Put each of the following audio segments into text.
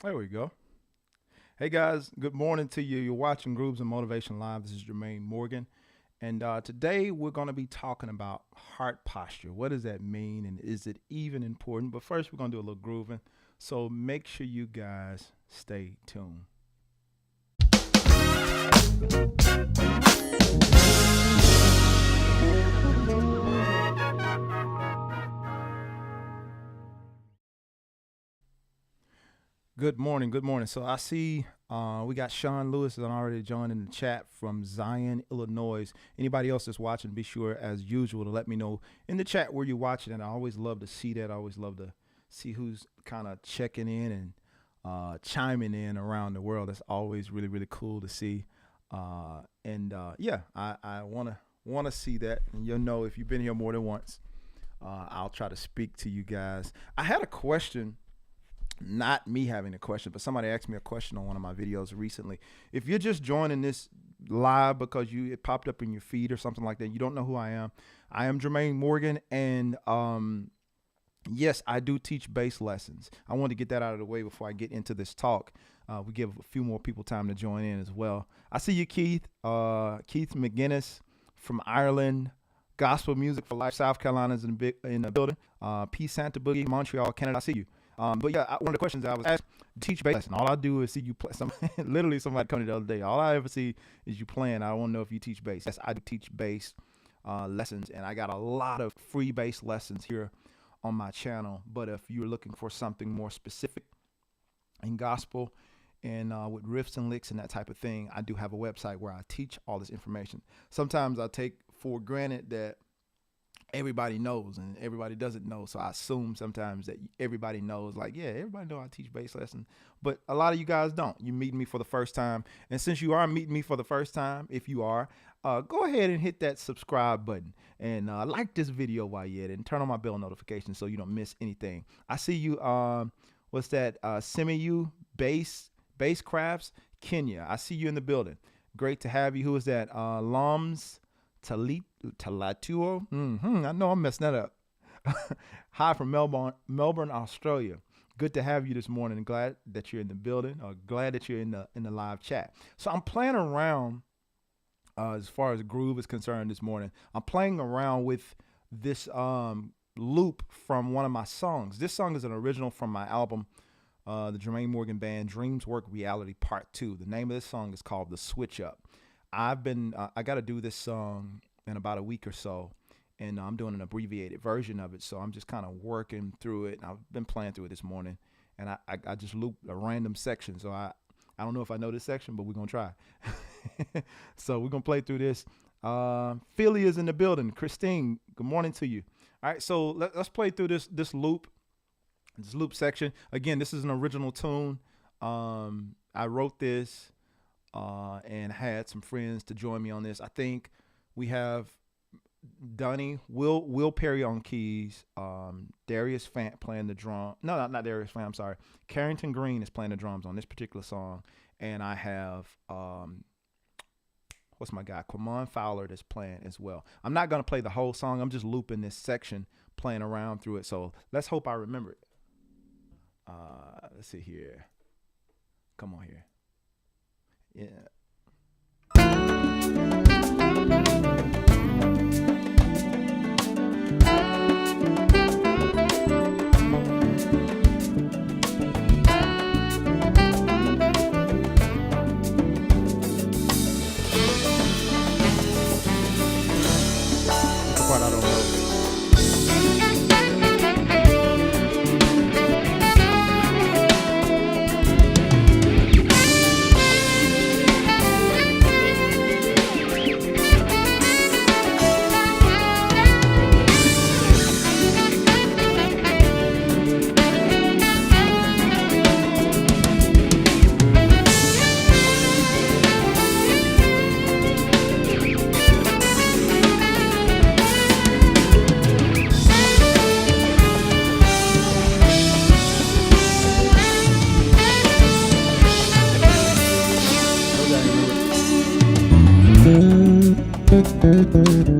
There we go. Hey guys, good morning to you. You're watching Grooves and Motivation Live. This is Jermaine Morgan. And today we're going to be talking about heart posture. What does that mean and is it even important? But first, we're going to do a little grooving. So make sure you guys stay tuned. Good morning. Good morning. So I see we got Sean Lewis that already joined in the chat from Zion, Illinois. Anybody else that's watching, be sure, as usual, to let me know in the chat where you're watching. And I always love to see that. I always love to see who's kind of checking in and chiming in around the world. That's always really, really cool to see. I wanna see that. And you'll know if you've been here more than once. I'll try to speak to you guys. I had a question, not me having a question, but somebody asked me a question on one of my videos recently. If you're just joining this live because it popped up in your feed or something like that, you don't know who I am. I am Jermaine Morgan, and yes, I do teach bass lessons. I want to get that out of the way before I get into this talk. We give a few more people time to join in as well. I see you, Keith. Keith McGinnis from Ireland. Gospel Music for Life, South Carolina's in the building. P. Santa Boogie, Montreal, Canada. I see you. One of the questions I was asked, teach bass lesson. All I do is see you play. Literally, somebody told me the other day. All I ever see is you playing. I want to know if you teach bass. Yes, I do teach bass lessons, and I got a lot of free bass lessons here on my channel. But if you're looking for something more specific in gospel and with riffs and licks and that type of thing, I do have a website where I teach all this information. Sometimes I take for granted that everybody knows and everybody doesn't know, so I assume sometimes that everybody knows, like, yeah, everybody know I teach bass lesson, but a lot of you guys don't. You meet me for the first time, and since you are meeting me for the first time, if you are, go ahead and hit that subscribe button and like this video while you're at it, and turn on my bell notification so you don't miss anything. I see you. What's that? Simiyu Bass Crafts, Kenya. I see you in the building. Great to have you. Who is that? Lams Talatuo. I know I'm messing that up. Hi from Melbourne, Australia. Good to have you this morning. Glad that you're in the building, or glad that you're in the live chat. So I'm playing around as far as groove is concerned this morning. I'm playing around with this loop from one of my songs. This song is an original from my album, the Jermaine Morgan Band, Dreams Work Reality Part 2. The name of this song is called The Switch Up. I got to do this song in about a week or so, and I'm doing an abbreviated version of it. So I'm just kind of working through it. And I've been playing through it this morning, and I just looped a random section. So I don't know if I know this section, but we're going to try. So we're going to play through this. Philly is in the building. Christine, good morning to you. All right, so let's play through this loop section. Again, this is an original tune. I wrote this and had some friends to join me on this. I think we have Will Perry on keys, Darius Fant playing the drum. No, not Darius Fant. I'm sorry. Carrington Green is playing the drums on this particular song, and I have what's my guy, Quamon Fowler, that's playing as well. I'm not gonna play the whole song. I'm just looping this section, playing around through it. So let's hope I remember it. Let's see here. Come on here. Yeah. That's the part I don't know.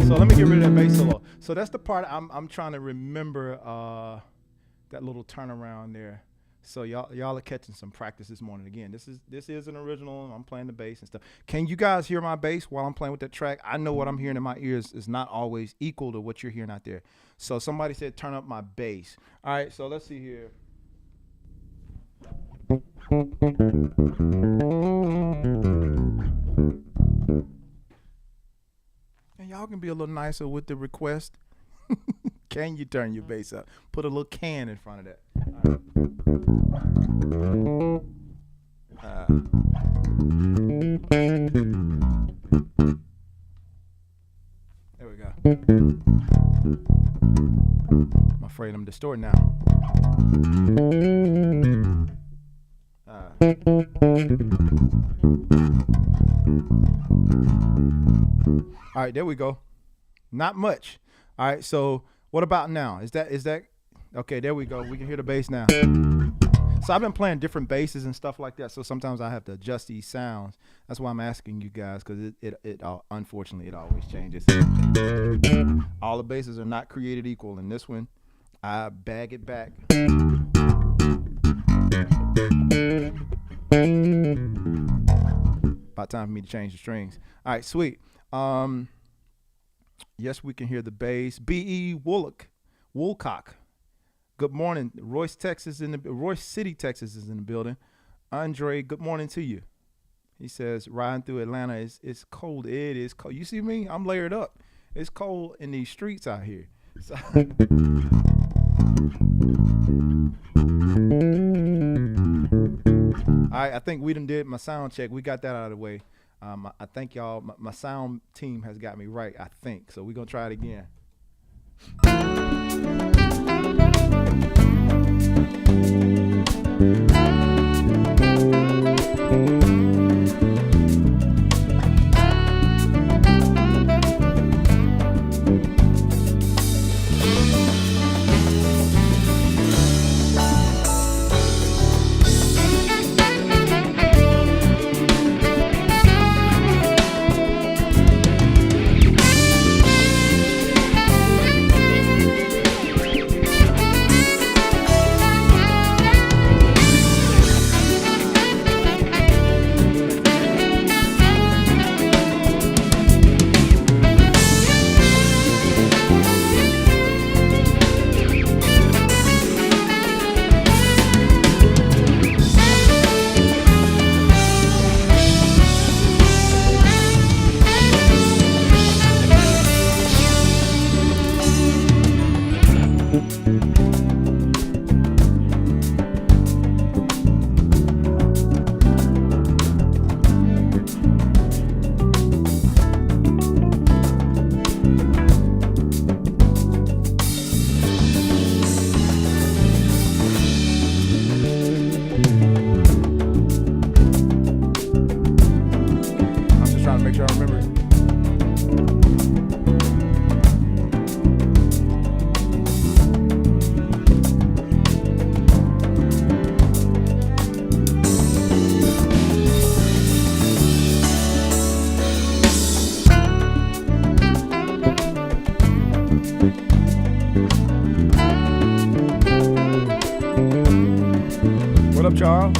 So let me get rid of that bass solo. So that's the part I'm trying to remember, that little turnaround there. So y'all are catching some practice this morning. Again, this is an original. I'm playing the bass and stuff. Can you guys hear my bass while I'm playing with that track? I know what I'm hearing in my ears is not always equal to what you're hearing out there. So somebody said turn up my bass. All right, so let's see here. And y'all can be a little nicer with the request. Can you turn your bass up? Put a little can in front of that. There we go. I'm afraid I'm distorting now. All right, there we go. Not much. All right, so what about now? Is that okay? There we go. We can hear the bass now. So I've been playing different basses and stuff like that. So sometimes I have to adjust these sounds. That's why I'm asking you guys, because it unfortunately it always changes. All the basses are not created equal. In this one, I bag it back. About time for me to change the strings. All right, sweet. Yes, we can hear the bass. B.E. Woolcock. Good morning. Royce City, Texas is in the building. Andre, good morning to you. He says, riding through Atlanta, it's cold. It is cold. You see me? I'm layered up. It's cold in these streets out here. So all right, I think we done did my sound check. We got that out of the way. I thank y'all. My sound team has got me right, I think. So we're going to try it again. What up, Charles?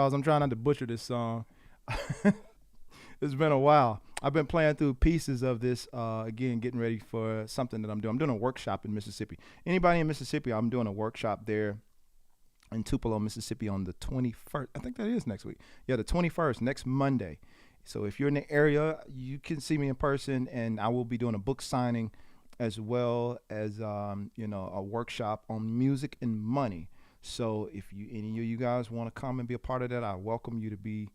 Charles. I'm trying not to butcher this song. It's been a while. I've been playing through pieces of this, again, getting ready for something that I'm doing. I'm doing a workshop in Mississippi. Anybody in Mississippi, I'm doing a workshop there in Tupelo, Mississippi on the 21st. I think that is next week. Yeah, the 21st, next Monday. So if you're in the area, you can see me in person, and I will be doing a book signing as well as, a workshop on music and money. So if any of you guys want to come and be a part of that, I welcome you to be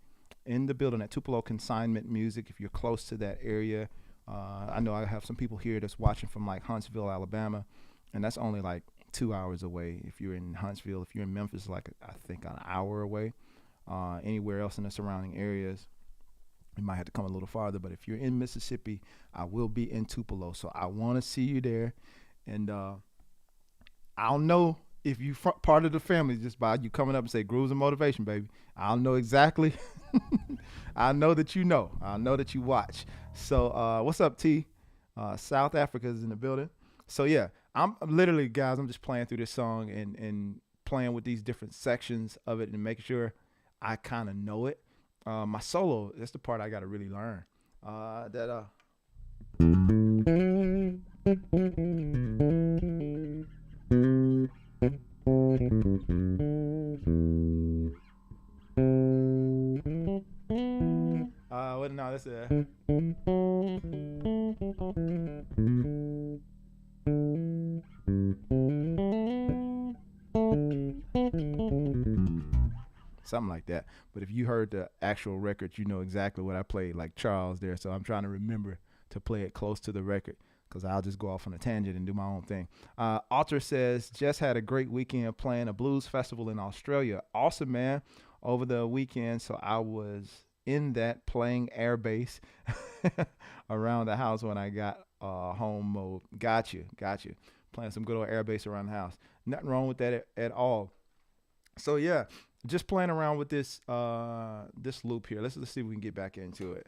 in the building at Tupelo Consignment Music if you're close to that area. I know I have some people here that's watching from like Huntsville, Alabama, and that's only like 2 hours away. If you're in Huntsville, if you're in Memphis, like I think an hour away. Anywhere else in the surrounding areas, you might have to come a little farther. But if you're in Mississippi, I will be in Tupelo. So I want to see you there. And I'll know if you part of the family just by you coming up and say Grooves and Motivation, baby. I'll know exactly. I know that you know. I know that you watch. So what's up, T? South Africa is in the building. So yeah, I'm literally, guys, I'm just playing through this song and playing with these different sections of it and making sure I kind of know it. My solo, that's the part I got to really learn. What? No, that's it. Something like that. But if you heard the actual record, you know exactly what I played, like Charles there. So I'm trying to remember to play it close to the record because I'll just go off on a tangent and do my own thing. Alter says, just had a great weekend playing a blues festival in Australia. Awesome, man. Over the weekend, so I was in that playing air bass around the house when I got home mode. Got you. Playing some good old air bass around the house. Nothing wrong with that at all. So yeah, just playing around with this this loop here. Let's see if we can get back into it.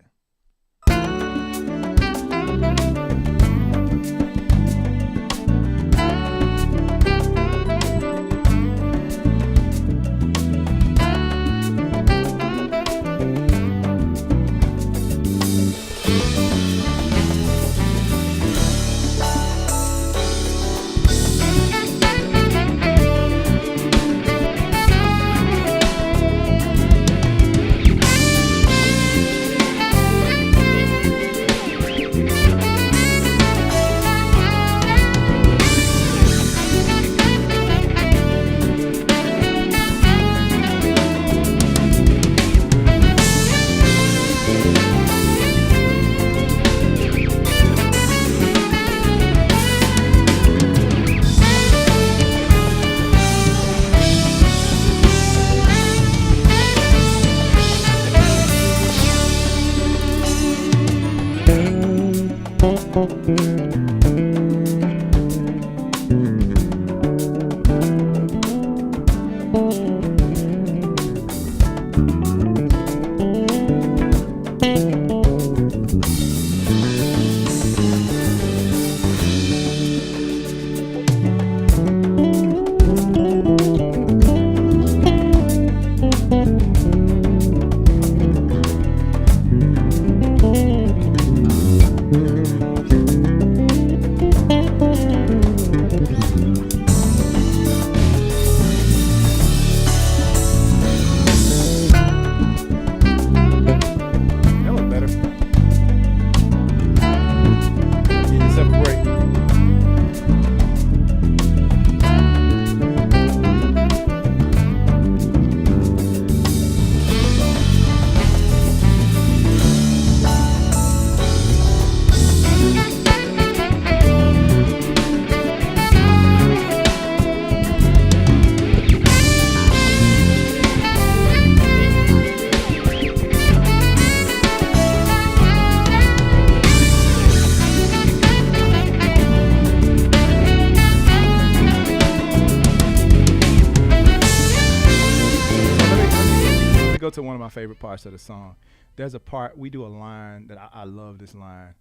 Go to one of my favorite parts of the song. There's a part, we do a line that I love this line.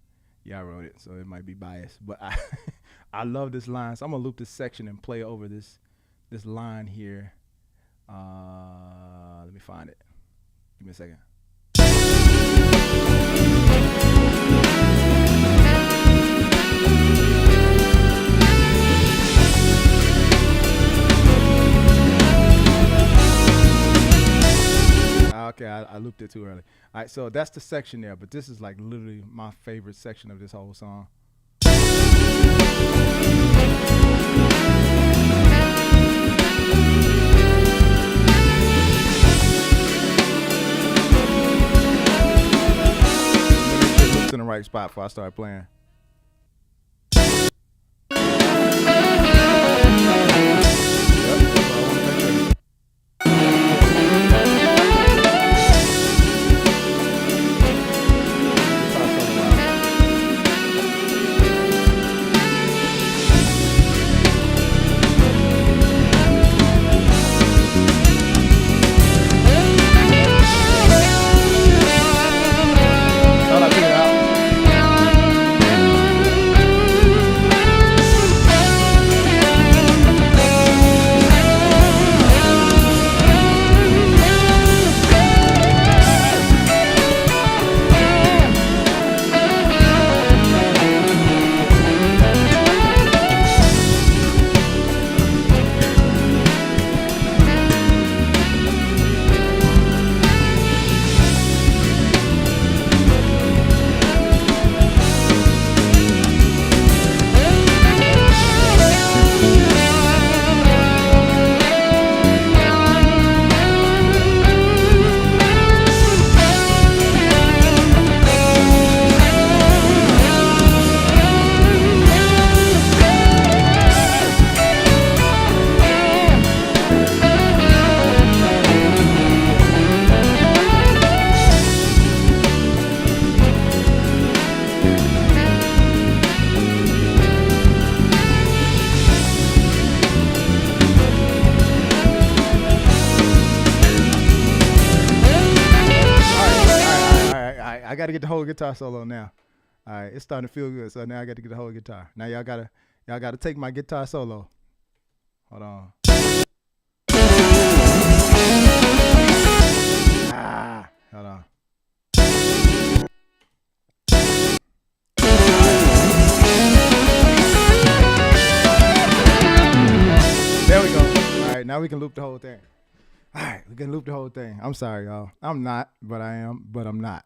Yeah, I wrote it, so it might be biased, but I love this line. So I'm gonna loop this section and play over this line here. Let me find it. Give me a second. Okay, I looped it too early. All right, so that's the section there, but this is like literally my favorite section of this whole song. In the right spot before I start playing. I got to get the whole guitar solo now. All right, it's starting to feel good. So now I got to get the whole guitar. Now y'all gotta take my guitar solo. Hold on. Hold on. There we go. All right, now we can loop the whole thing. All right, we can loop the whole thing. I'm sorry, y'all. I'm not, but I am, but I'm not.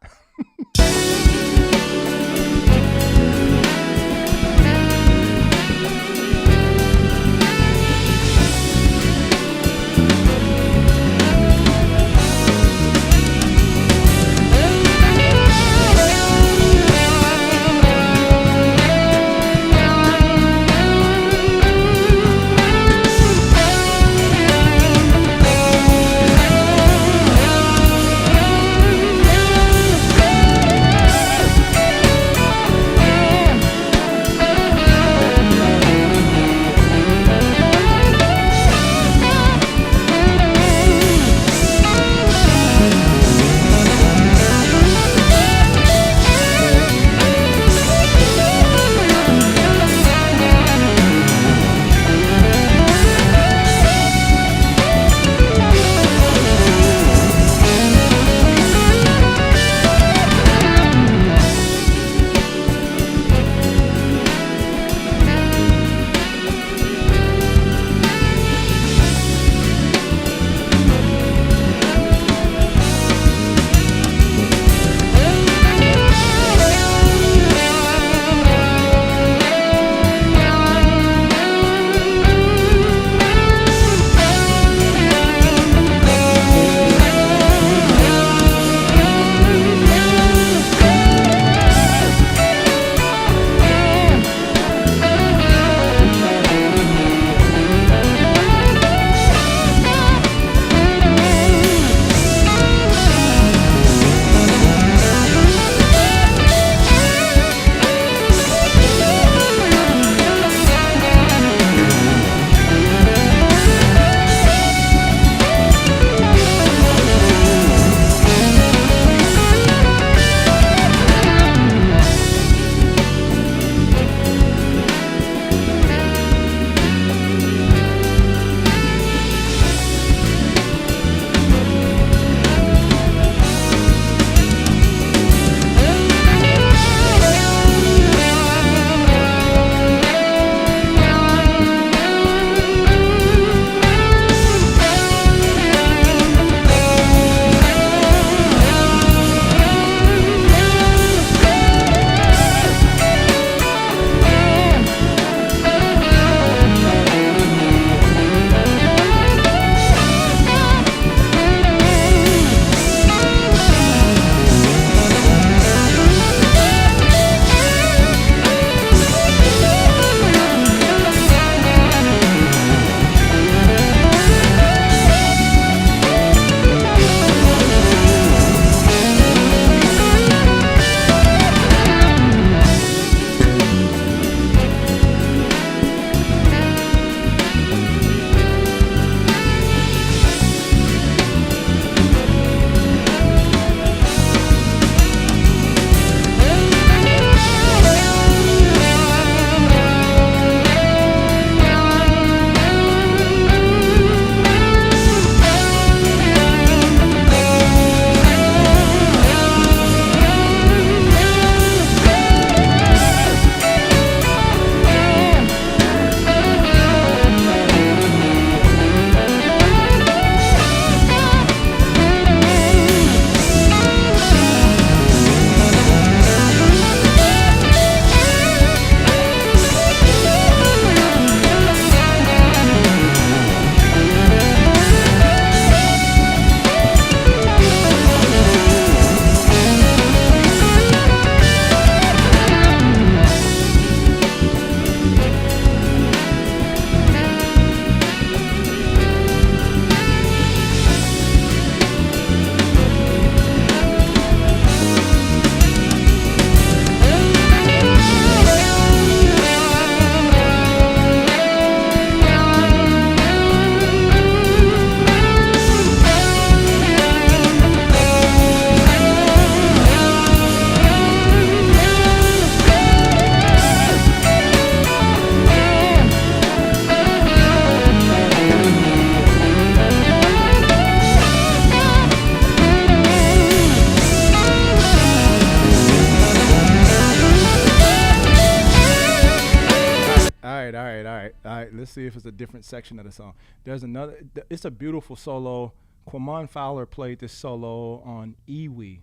All right. Let's see if it's a different section of the song. There's another. It's a beautiful solo. Quamon Fowler played this solo on Iwi.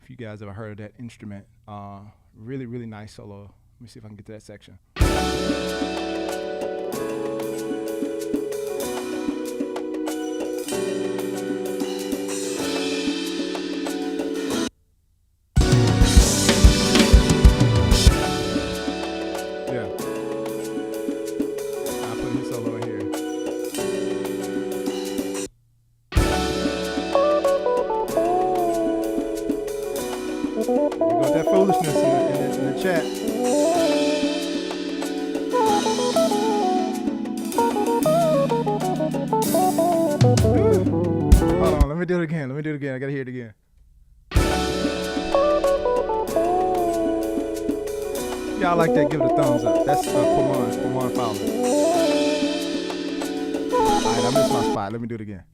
If you guys ever heard of that instrument, really, really nice solo. Let me see if I can get to that section. Yeah, I put his solo in here. We got that foolishness in the chat. Hold on, let me do it again. I gotta hear it again. Y'all like that? Give it a thumbs up. That's Quamon Fowler. All right, I missed my spot. Let me do it again.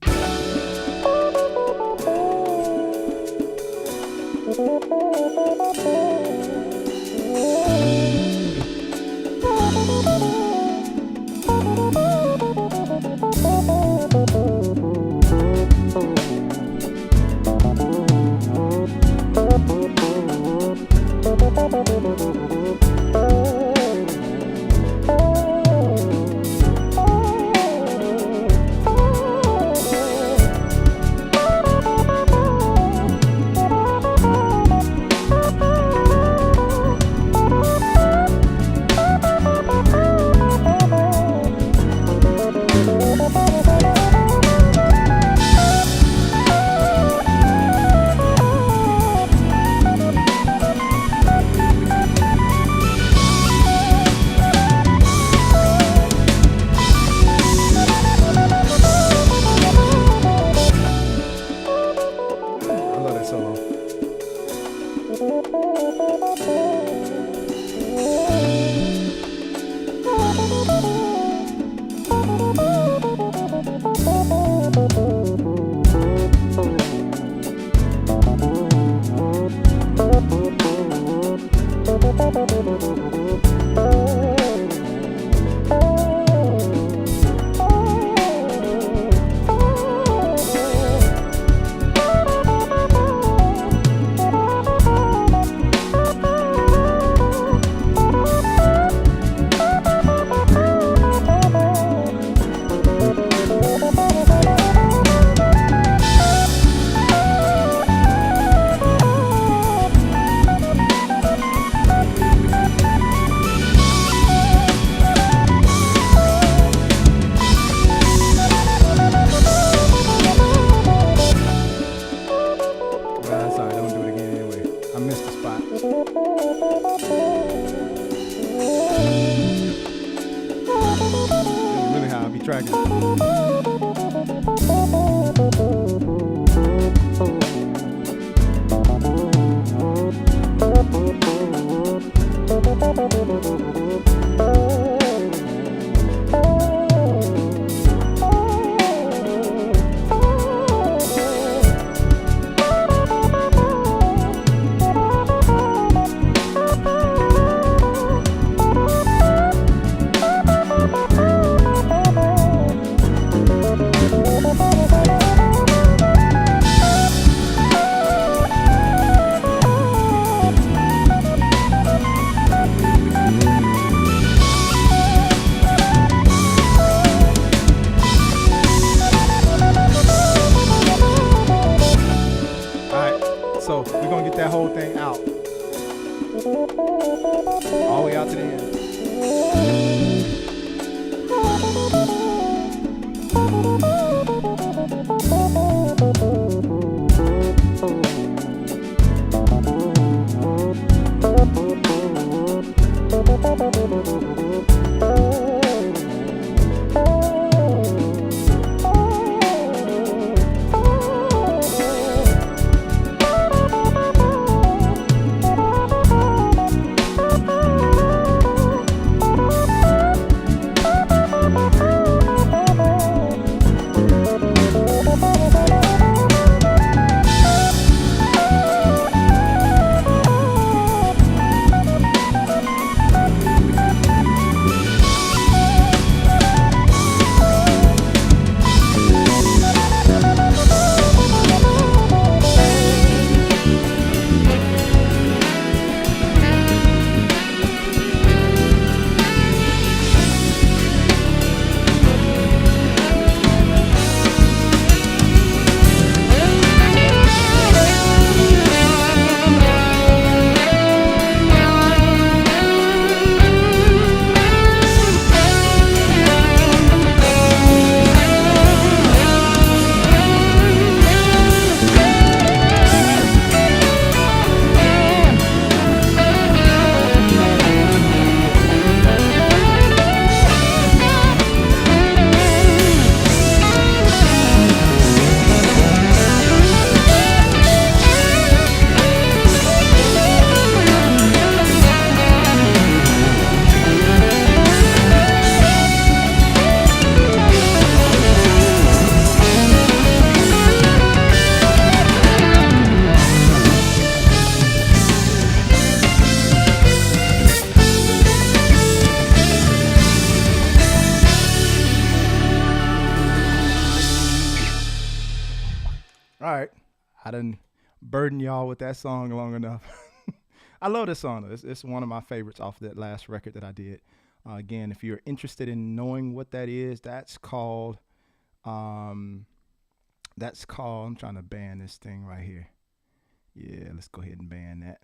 I done burden y'all with that song long enough. I love this song. It's one of my favorites off that last record that I did. Again, if you're interested in knowing what that is, um, that's called. I'm trying to ban this thing right here. Yeah, let's go ahead and ban that.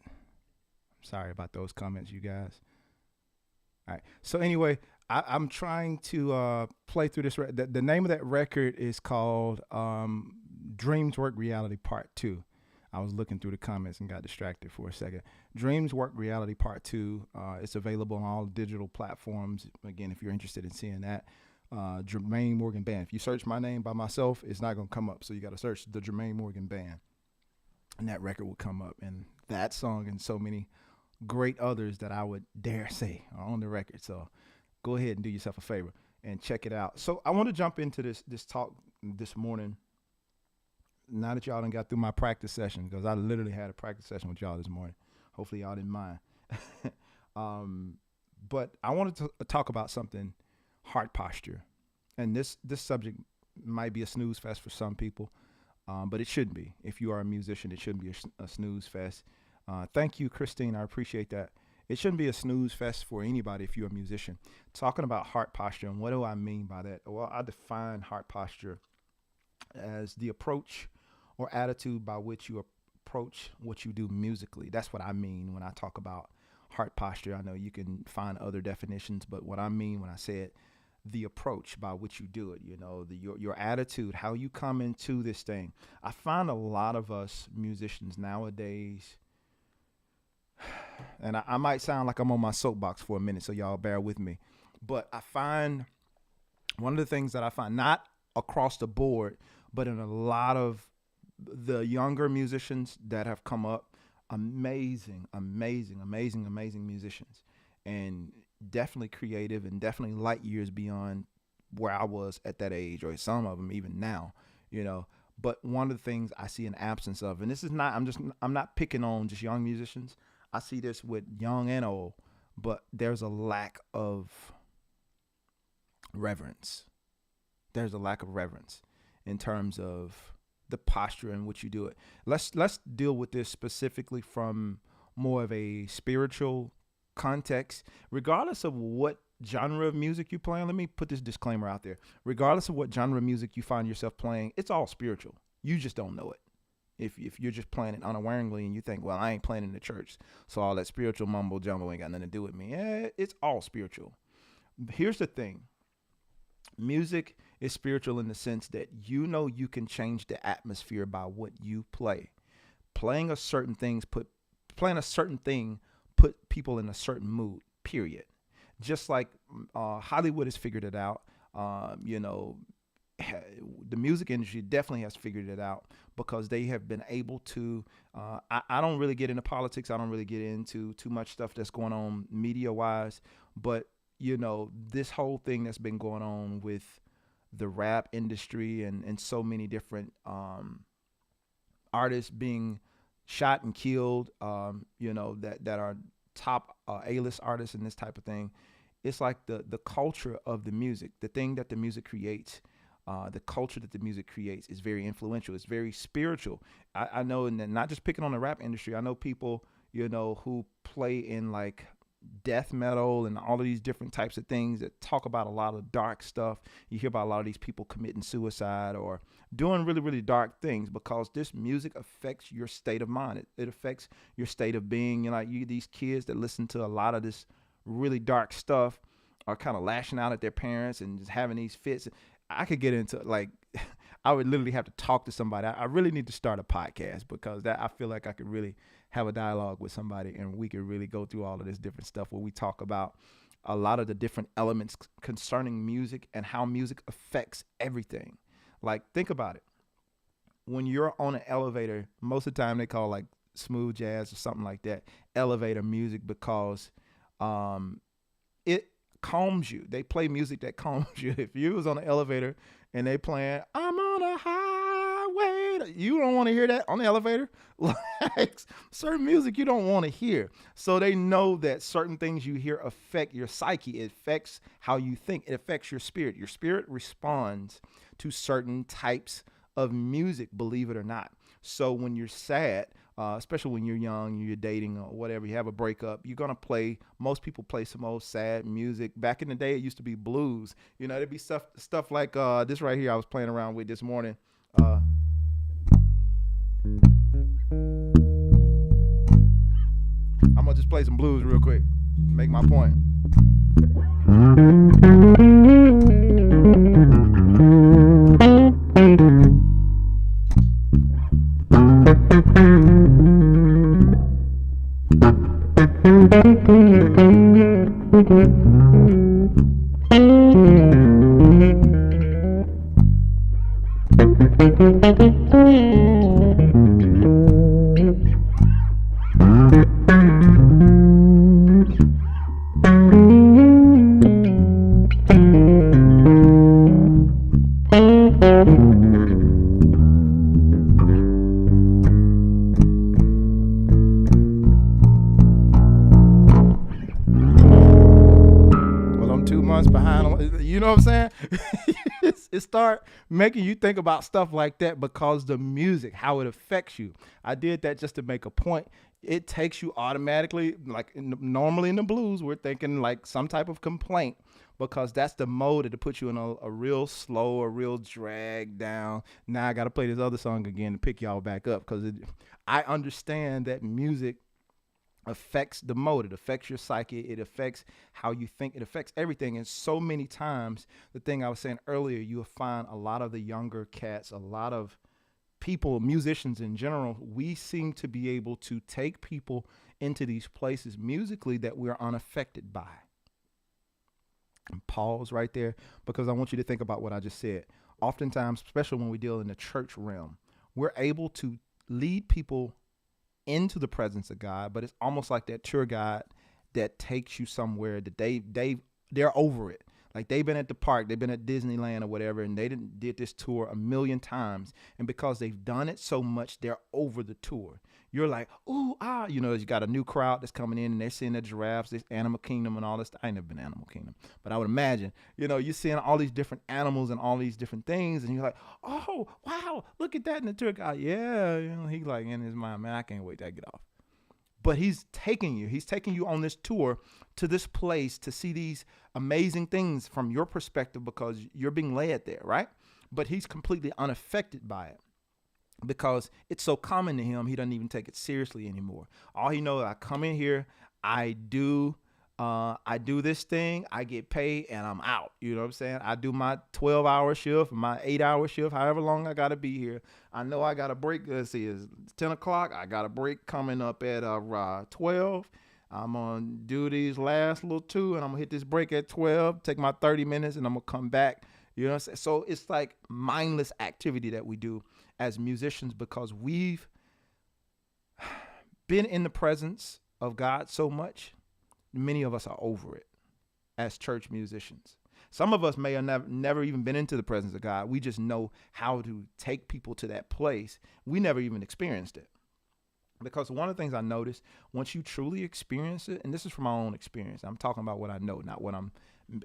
Sorry about those comments, you guys. All right. So anyway, I'm trying to play through this. The name of that record is called Dreams Work Reality Part 2. I was looking through the comments and got distracted for a second. Dreams Work Reality Part 2. It's available on all digital platforms. Again, if you're interested in seeing that. Jermaine Morgan Band. If you search my name by myself, it's not going to come up. So you got to search the Jermaine Morgan Band. And that record will come up. And that song and so many great others that I would dare say are on the record. So go ahead and do yourself a favor and check it out. So I want to jump into this talk this morning. Now that y'all done got through my practice session, because I literally had a practice session with y'all this morning. Hopefully y'all didn't mind. But I wanted to talk about something, heart posture. And this subject might be a snooze fest for some people, but it shouldn't be. If you are a musician, it shouldn't be a snooze fest. Thank you, Christine. I appreciate that. It shouldn't be a snooze fest for anybody if you're a musician. Talking about heart posture, and what do I mean by that? Well, I define heart posture as the approach or attitude by which you approach what you do musically. That's what I mean when I talk about heart posture. I know you can find other definitions, but what I mean when I say it, the approach by which you do it, your attitude, how you come into this thing. I find a lot of us musicians nowadays, and I might sound like I'm on my soapbox for a minute, so y'all bear with me. But I find one of the things that I find, not across the board, but in a lot of the younger musicians that have come up, amazing musicians, and definitely creative and definitely light years beyond where I was at that age, or some of them even now, But one of the things I see an absence of, and this is not, I'm not picking on just young musicians. I see this with young and old, but there's a lack of reverence. There's a lack of reverence in terms of the posture in which you do it. Let's deal with this specifically from more of a spiritual context. Regardless of what genre of music you playing, let me put this disclaimer out there. Regardless of what genre of music you find yourself playing, it's all spiritual. You just don't know it. If you're just playing it unawareingly and you think, well, I ain't playing in the church, so all that spiritual mumbo jumbo ain't got nothing to do with me. It's all spiritual. Here's the thing. Music is spiritual in the sense that you can change the atmosphere by what you play. Playing a certain thing put people in a certain mood, period. Just like Hollywood has figured it out, the music industry definitely has figured it out because they have been able to, I don't really get into politics. I don't really get into too much stuff that's going on media wise, but this whole thing that's been going on with the rap industry and so many different artists being shot and killed, that are top A-list artists and this type of thing. It's like the culture of the music, the thing that the music creates, the culture that the music creates is very influential. It's very spiritual. I know, and not just picking on the rap industry. I know people, who play in like death metal and all of these different types of things that talk about a lot of dark stuff. You hear about a lot of these people committing suicide or doing really, really dark things because this music affects your state of mind. It affects your state of being. These kids that listen to a lot of this really dark stuff are kind of lashing out at their parents and just having these fits. I could get into I would literally have to talk to somebody. I really need to start a podcast because I feel like I could really have a dialogue with somebody and we could really go through all of this different stuff where we talk about a lot of the different elements concerning music and how music affects everything. Like, think about it. When you're on an elevator, most of the time they call like smooth jazz or something like that elevator music because it calms you. They play music that calms you. If you was on an elevator and they playing I'm on a highway, you don't want to hear that on the elevator. Like certain music you don't want to hear. So they know that certain things you hear affect your psyche. It affects how you think. It affects your spirit. Your spirit responds to certain types of music, believe it or not. So when you're sad, especially when you're young, you're dating or whatever, you have a breakup, you're gonna play. Most people play some old sad music. Back in the day, it used to be blues. You know, there'd be stuff like this right here. I was playing around with this morning. Uh, I'm gonna just play some blues real quick. Make my point. Well, I'm 2 months behind. You know what I'm saying? It start making you think about stuff like that because the music, how it affects you. I did that just to make a point. It takes you automatically, like normally in the blues, we're thinking like some type of complaint because that's the mode that puts you in a real slow, a real drag down. Now I got to play this other song again to pick y'all back up because I understand that music affects the mode. It affects your psyche. It affects how you think. It affects everything. And so many times, the thing I was saying earlier, you'll find a lot of the younger cats, a lot of people, musicians in general, we seem to be able to take people into these places musically that we're unaffected by. And pause right there because I want you to think about what I just said. Oftentimes, especially when we deal in the church realm, we're able to lead people into the presence of God, but it's almost like that tour guide that takes you somewhere that they're over it. Like they've been at the park, they've been at Disneyland or whatever, and they did this tour a million times. And because they've done it so much, they're over the tour. You're like, ooh, you know, you got a new crowd that's coming in and they're seeing the giraffes, this Animal Kingdom and all this. I ain't never been to Animal Kingdom, but I would imagine, you know, you're seeing all these different animals and all these different things. And you're like, oh, wow, look at that. And the tour guide, yeah, you know, he's like in his mind, man, I can't wait to get off. But he's taking you on this tour to this place to see these amazing things from your perspective because you're being led there, right? But he's completely unaffected by it because it's so common to him, he doesn't even take it seriously anymore. All he knows, I come in here, I do this thing, I get paid, and I'm out. You know what I'm saying? I do my 12-hour shift, my 8-hour shift, however long I got to be here. I know I got a break. Let's see, it's 10 o'clock. I got a break coming up at 12. I'm going to do these last little two, and I'm going to hit this break at 12, take my 30 minutes, and I'm going to come back. You know what I'm saying? So it's like mindless activity that we do as musicians because we've been in the presence of God so much. Many of us are over it as church musicians. Some of us may have never even been into the presence of God. We just know how to take people to that place. We never even experienced it. Because one of the things I noticed, once you truly experience it, and this is from my own experience, I'm talking about what I know, not what I'm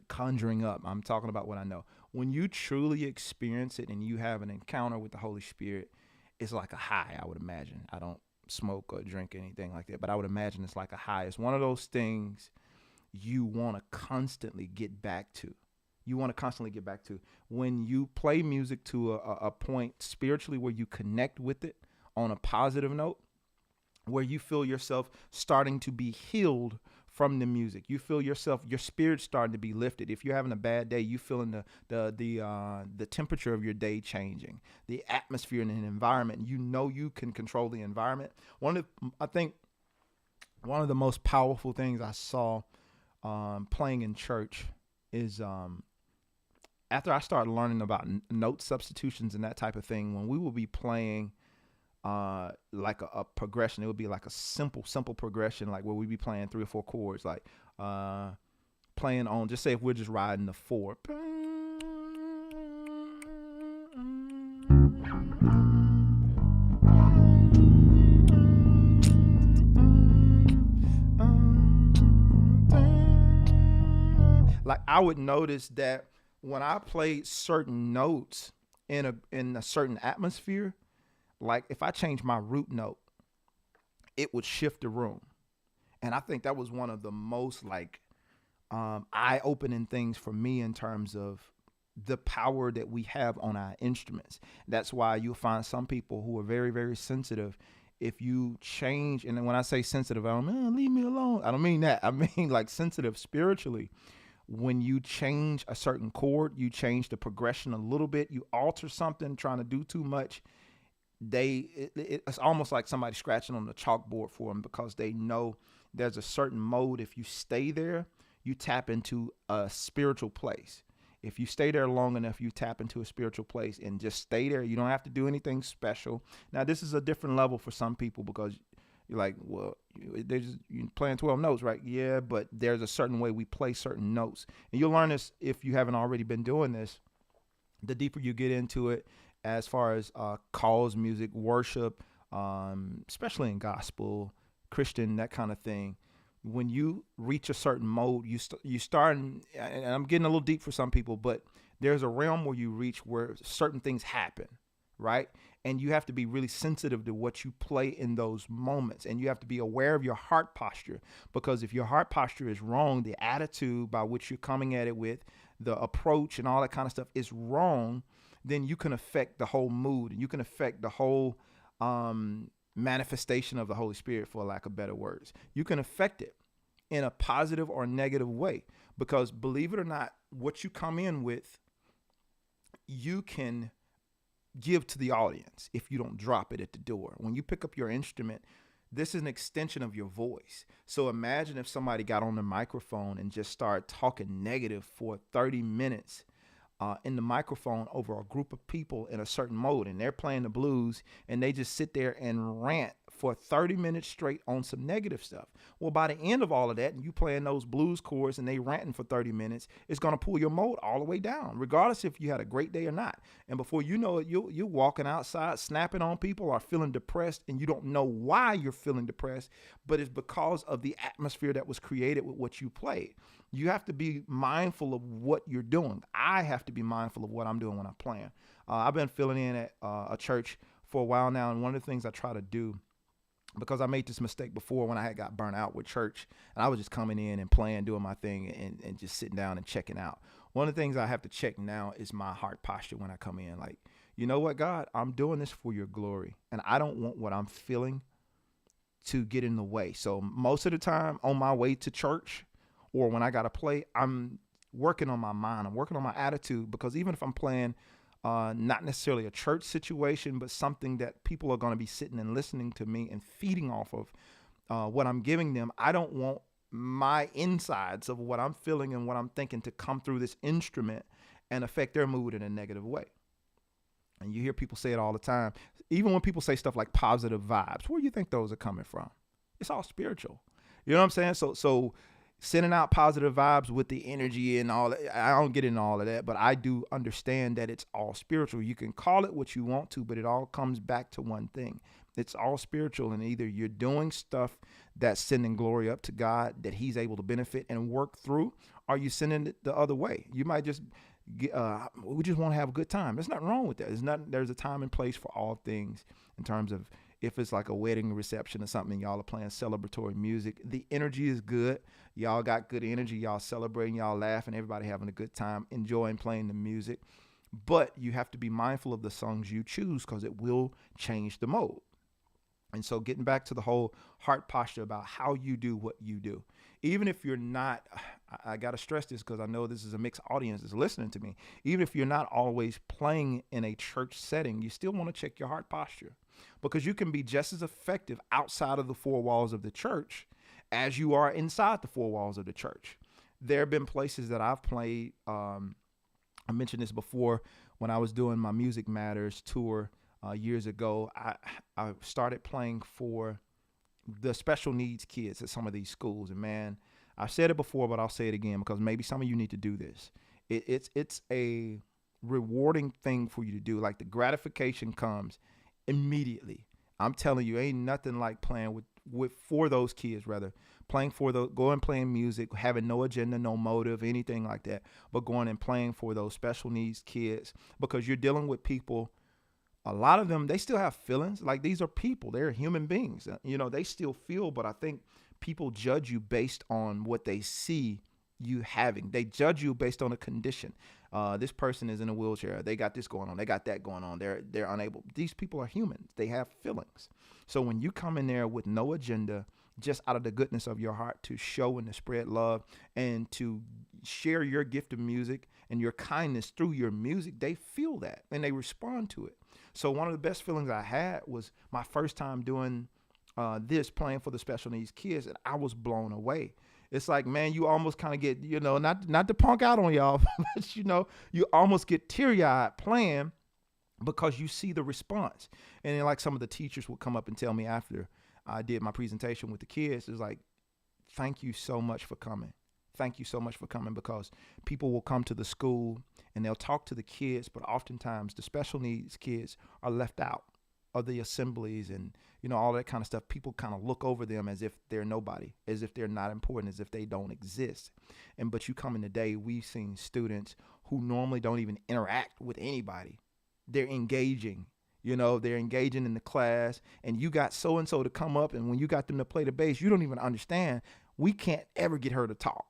conjuring up. I'm talking about what I know. When you truly experience it and you have an encounter with the Holy Spirit, it's like a high, I would imagine. I don't smoke or drink anything like that, but I would imagine it's like a high. It's one of those things you want to constantly get back to. When you play music to a point spiritually where you connect with it on a positive note, where you feel yourself starting to be healed from the music. You feel yourself, your spirit starting to be lifted. If you're having a bad day, you feeling the temperature of your day changing, the atmosphere and the environment. You know you can control the environment. I think one of the most powerful things I saw playing in church is after I started learning about note substitutions and that type of thing. When we will be playing like a progression, it would be like a simple progression, like where we'd be playing 3 or 4 chords, like playing on, just say if we're just riding the 4, like I would notice that when I played certain notes in a certain atmosphere, Like if I change my root note, it would shift the room. And I think that was one of the most like eye-opening things for me in terms of the power that we have on our instruments. That's why you'll find some people who are very, very sensitive. If you change, and then when I say sensitive, I don't mean leave me alone. I don't mean that. I mean like sensitive spiritually. When you change a certain chord, you change the progression a little bit, you alter something, trying to do too much, it's almost like somebody scratching on the chalkboard for them because they know there's a certain mode. If you stay there, you tap into a spiritual place. If you stay there long enough, you tap into a spiritual place and just stay there. You don't have to do anything special. Now, this is a different level for some people because you're like, well, you're playing 12 notes, right? Yeah, but there's a certain way we play certain notes. And you'll learn this if you haven't already been doing this. The deeper you get into it, as far as calls, music, worship, especially in gospel, Christian, that kind of thing. When you reach a certain mode, you start, and I'm getting a little deep for some people, but there's a realm where you reach where certain things happen, right? And you have to be really sensitive to what you play in those moments. And you have to be aware of your heart posture, because if your heart posture is wrong, the attitude by which you're coming at it with, the approach and all that kind of stuff is wrong, then you can affect the whole mood, and you can affect the whole manifestation of the Holy Spirit, for lack of better words. You can affect it in a positive or negative way, because believe it or not, what you come in with, you can give to the audience if you don't drop it at the door. When you pick up your instrument, this is an extension of your voice. So imagine if somebody got on the microphone and just started talking negative for 30 minutes in the microphone over a group of people in a certain mode, and they're playing the blues, and they just sit there and rant for 30 minutes straight on some negative stuff. Well, by the end of all of that, and you playing those blues chords and they ranting for 30 minutes, it's going to pull your mode all the way down, regardless if you had a great day or not. And before you know it, you're walking outside, snapping on people, or feeling depressed, and you don't know why you're feeling depressed, but it's because of the atmosphere that was created with what you played. You have to be mindful of what you're doing. I have to be mindful of what I'm doing when I'm playing. I've been filling in at a church for a while now, and one of the things I try to do, because I made this mistake before when I had got burnt out with church, and I was just coming in and playing, doing my thing, and just sitting down and checking out. One of the things I have to check now is my heart posture when I come in. Like, you know what, God, I'm doing this for your glory, and I don't want what I'm feeling to get in the way. So most of the time on my way to church, or when I got to play, I'm working on my mind. I'm working on my attitude, because even if I'm playing not necessarily a church situation, but something that people are going to be sitting and listening to me and feeding off of what I'm giving them, I don't want my insides of what I'm feeling and what I'm thinking to come through this instrument and affect their mood in a negative way. And you hear people say it all the time. Even when people say stuff like positive vibes, where do you think those are coming from? It's all spiritual. You know what I'm saying? So sending out positive vibes with the energy and all that, I don't get into all of that, but I do understand that it's all spiritual. You can call it what you want to, but it all comes back to one thing. It's all spiritual, and either you're doing stuff that's sending glory up to God that he's able to benefit and work through, or you sending it the other way. You might just we just want to have a good time. There's nothing wrong with that. There's a time and place for all things. In terms of if it's like a wedding reception or something, y'all are playing celebratory music, the energy is good. Y'all got good energy. Y'all celebrating, y'all laughing, everybody having a good time, enjoying playing the music. But you have to be mindful of the songs you choose, because it will change the mode. And so getting back to the whole heart posture about how you do what you do, even if you're not, I got to stress this because I know this is a mixed audience that's listening to me. Even if you're not always playing in a church setting, you still want to check your heart posture, because you can be just as effective outside of the four walls of the church as you are inside the four walls of the church. There have been places that I've played. I mentioned this before when I was doing my Music Matters tour years ago. I started playing for the special needs kids at some of these schools. And man, I've said it before, but I'll say it again, because maybe some of you need to do this. It's a rewarding thing for you to do. Like, the gratification comes immediately. I'm telling you, ain't nothing like playing for those kids, rather playing for going playing music, having no agenda, no motive, anything like that, but going and playing for those special needs kids, because you're dealing with people a lot of them, they still have feelings. Like, these are people, they're human beings. They still feel, but I think people judge you based on what they see you having. They judge you based on a condition. This person is in a wheelchair. They got this going on. They got that going on. They're unable. These people are humans. They have feelings. So when you come in there with no agenda, just out of the goodness of your heart to show and to spread love and to share your gift of music and your kindness through your music, they feel that and they respond to it. So one of the best feelings I had was my first time doing this, playing for the special needs kids, and I was blown away. It's like, man, you almost kind of get, not to punk out on y'all, but you almost get teary-eyed playing because you see the response. And then, like, some of the teachers would come up and tell me after I did my presentation with the kids, it's like, thank you so much for coming. Thank you so much for coming, because people will come to the school and they'll talk to the kids, but oftentimes the special needs kids are left out of the assemblies and, all that kind of stuff. People kind of look over them as if they're nobody, as if they're not important, as if they don't exist. But you come in today, we've seen students who normally don't even interact with anybody. They're engaging. They're engaging in the class, and you got so-and-so to come up, and when you got them to play the bass, you don't even understand. We can't ever get her to talk.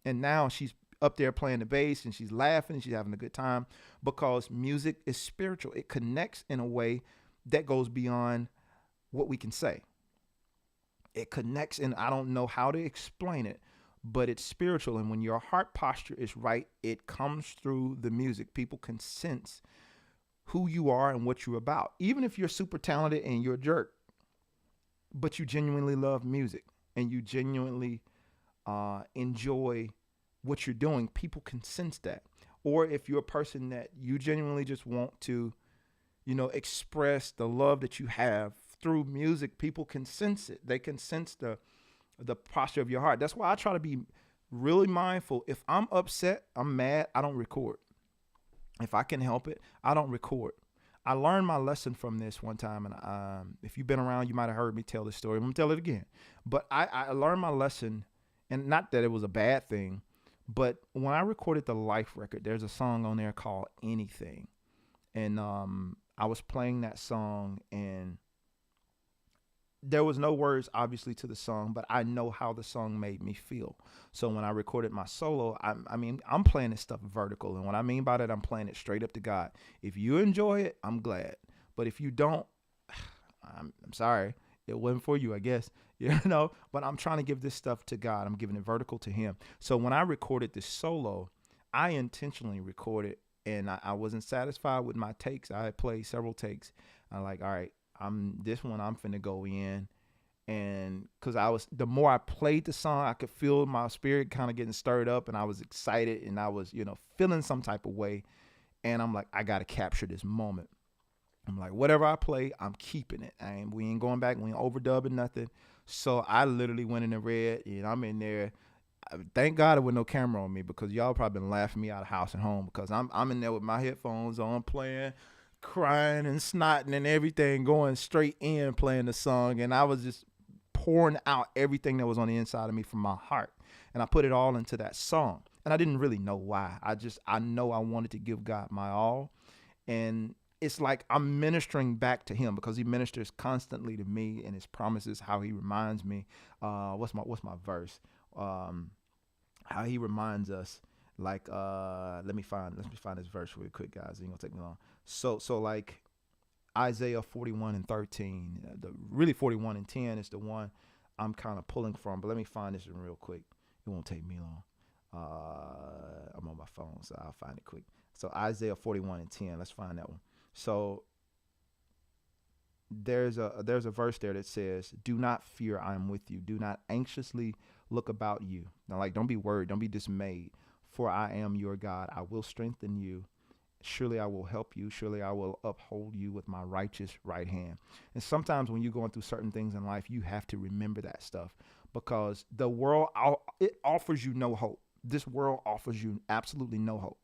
And now she's up there playing the bass, and she's laughing, and she's having a good time, because music is spiritual. It connects in a way that goes beyond what we can say. It connects, and I don't know how to explain it, but it's spiritual. And when your heart posture is right, it comes through the music. People can sense who you are and what you're about. Even if you're super talented and you're a jerk, but you genuinely love music and you genuinely enjoy what you're doing, people can sense that. Or if you're a person that you genuinely just want to, express the love that you have through music, people can sense it. They can sense the posture of your heart. That's why I try to be really mindful. If I'm upset, I'm mad, I don't record. If I can help it, I don't record. I learned my lesson from this one time, and if you've been around, you might have heard me tell this story. I'm going to tell it again. But I learned my lesson, and not that it was a bad thing, but when I recorded the Life record, there's a song on there called Anything. And I was playing that song, and there was no words, obviously, to the song, but I know how the song made me feel. So when I recorded my solo, I'm playing this stuff vertical. And what I mean by that, I'm playing it straight up to God. If you enjoy it, I'm glad. But if you don't, I'm sorry. It wasn't for you, I guess. But I'm trying to give this stuff to God. I'm giving it vertical to him. So when I recorded this solo, I intentionally recorded, and I wasn't satisfied with my takes. I had played several takes. I'm like, all right, I'm finna go in. And because the more I played the song, I could feel my spirit kind of getting stirred up, and I was excited, and I was, feeling some type of way. And I'm like, I got to capture this moment. I'm like, whatever I play, I'm keeping it. We ain't going back. We ain't overdubbing nothing. So I literally went in and read, and I'm in there. Thank God there was no camera on me, because y'all probably been laughing me out of house and home, because I'm in there with my headphones on, playing, crying and snotting and everything, going straight in, playing the song. And I was just pouring out everything that was on the inside of me from my heart. And I put it all into that song. And I didn't really know why. I know I wanted to give God my all. And it's like I'm ministering back to him, because he ministers constantly to me and his promises, how he reminds me. What's my verse? How he reminds us, like, let me find this verse really quick, guys. It ain't gonna take me long. So like Isaiah 41:13, really 41:10 is the one I'm kind of pulling from, but let me find this one real quick. It won't take me long. I'm on my phone, so I'll find it quick. So Isaiah 41:10, let's find that one. So there's a verse there that says, "Do not fear, I am with you. Do not anxiously look about you." Now, like, don't be worried, don't be dismayed, for I am your God. I will strengthen you. Surely I will help you. Surely I will uphold you with my righteous right hand. And sometimes when you're going through certain things in life, you have to remember that stuff, because the world, it offers you no hope. This world offers you absolutely no hope.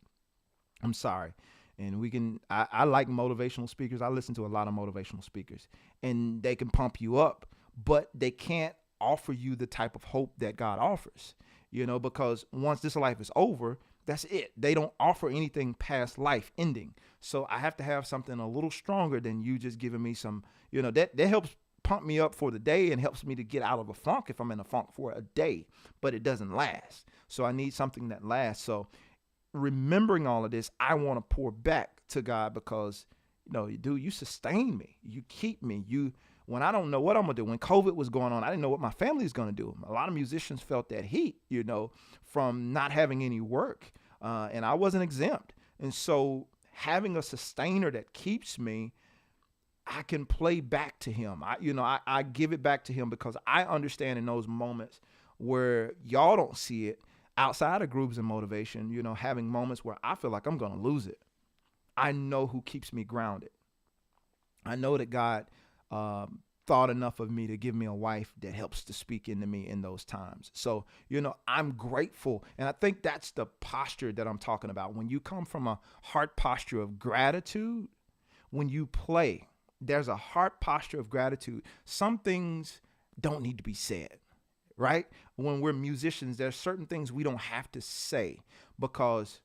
I'm sorry. And I like motivational speakers. I listen to a lot of motivational speakers, and they can pump you up, but they can't offer you the type of hope that God offers, because once this life is over, That's it. They don't offer anything past life ending. So I have to have something a little stronger than you just giving me some, that helps pump me up for the day and helps me to get out of a funk if I'm in a funk for a day, but it doesn't last. So I need something that lasts. So remembering all of this, I want to pour back to God because, dude, you sustain me. You keep me. When I don't know what I'm going to do, when COVID was going on, I didn't know what my family was going to do. A lot of musicians felt that heat, from not having any work. And I wasn't exempt. And so having a sustainer that keeps me, I can play back to him. I give it back to him because I understand in those moments where y'all don't see it outside of groups and motivation, having moments where I feel like I'm going to lose it. I know who keeps me grounded. I know that God thought enough of me to give me a wife that helps to speak into me in those times. So, I'm grateful. And I think that's the posture that I'm talking about. When you come from a heart posture of gratitude, when you play, there's a heart posture of gratitude. Some things don't need to be said, right? When we're musicians, there's certain things we don't have to say because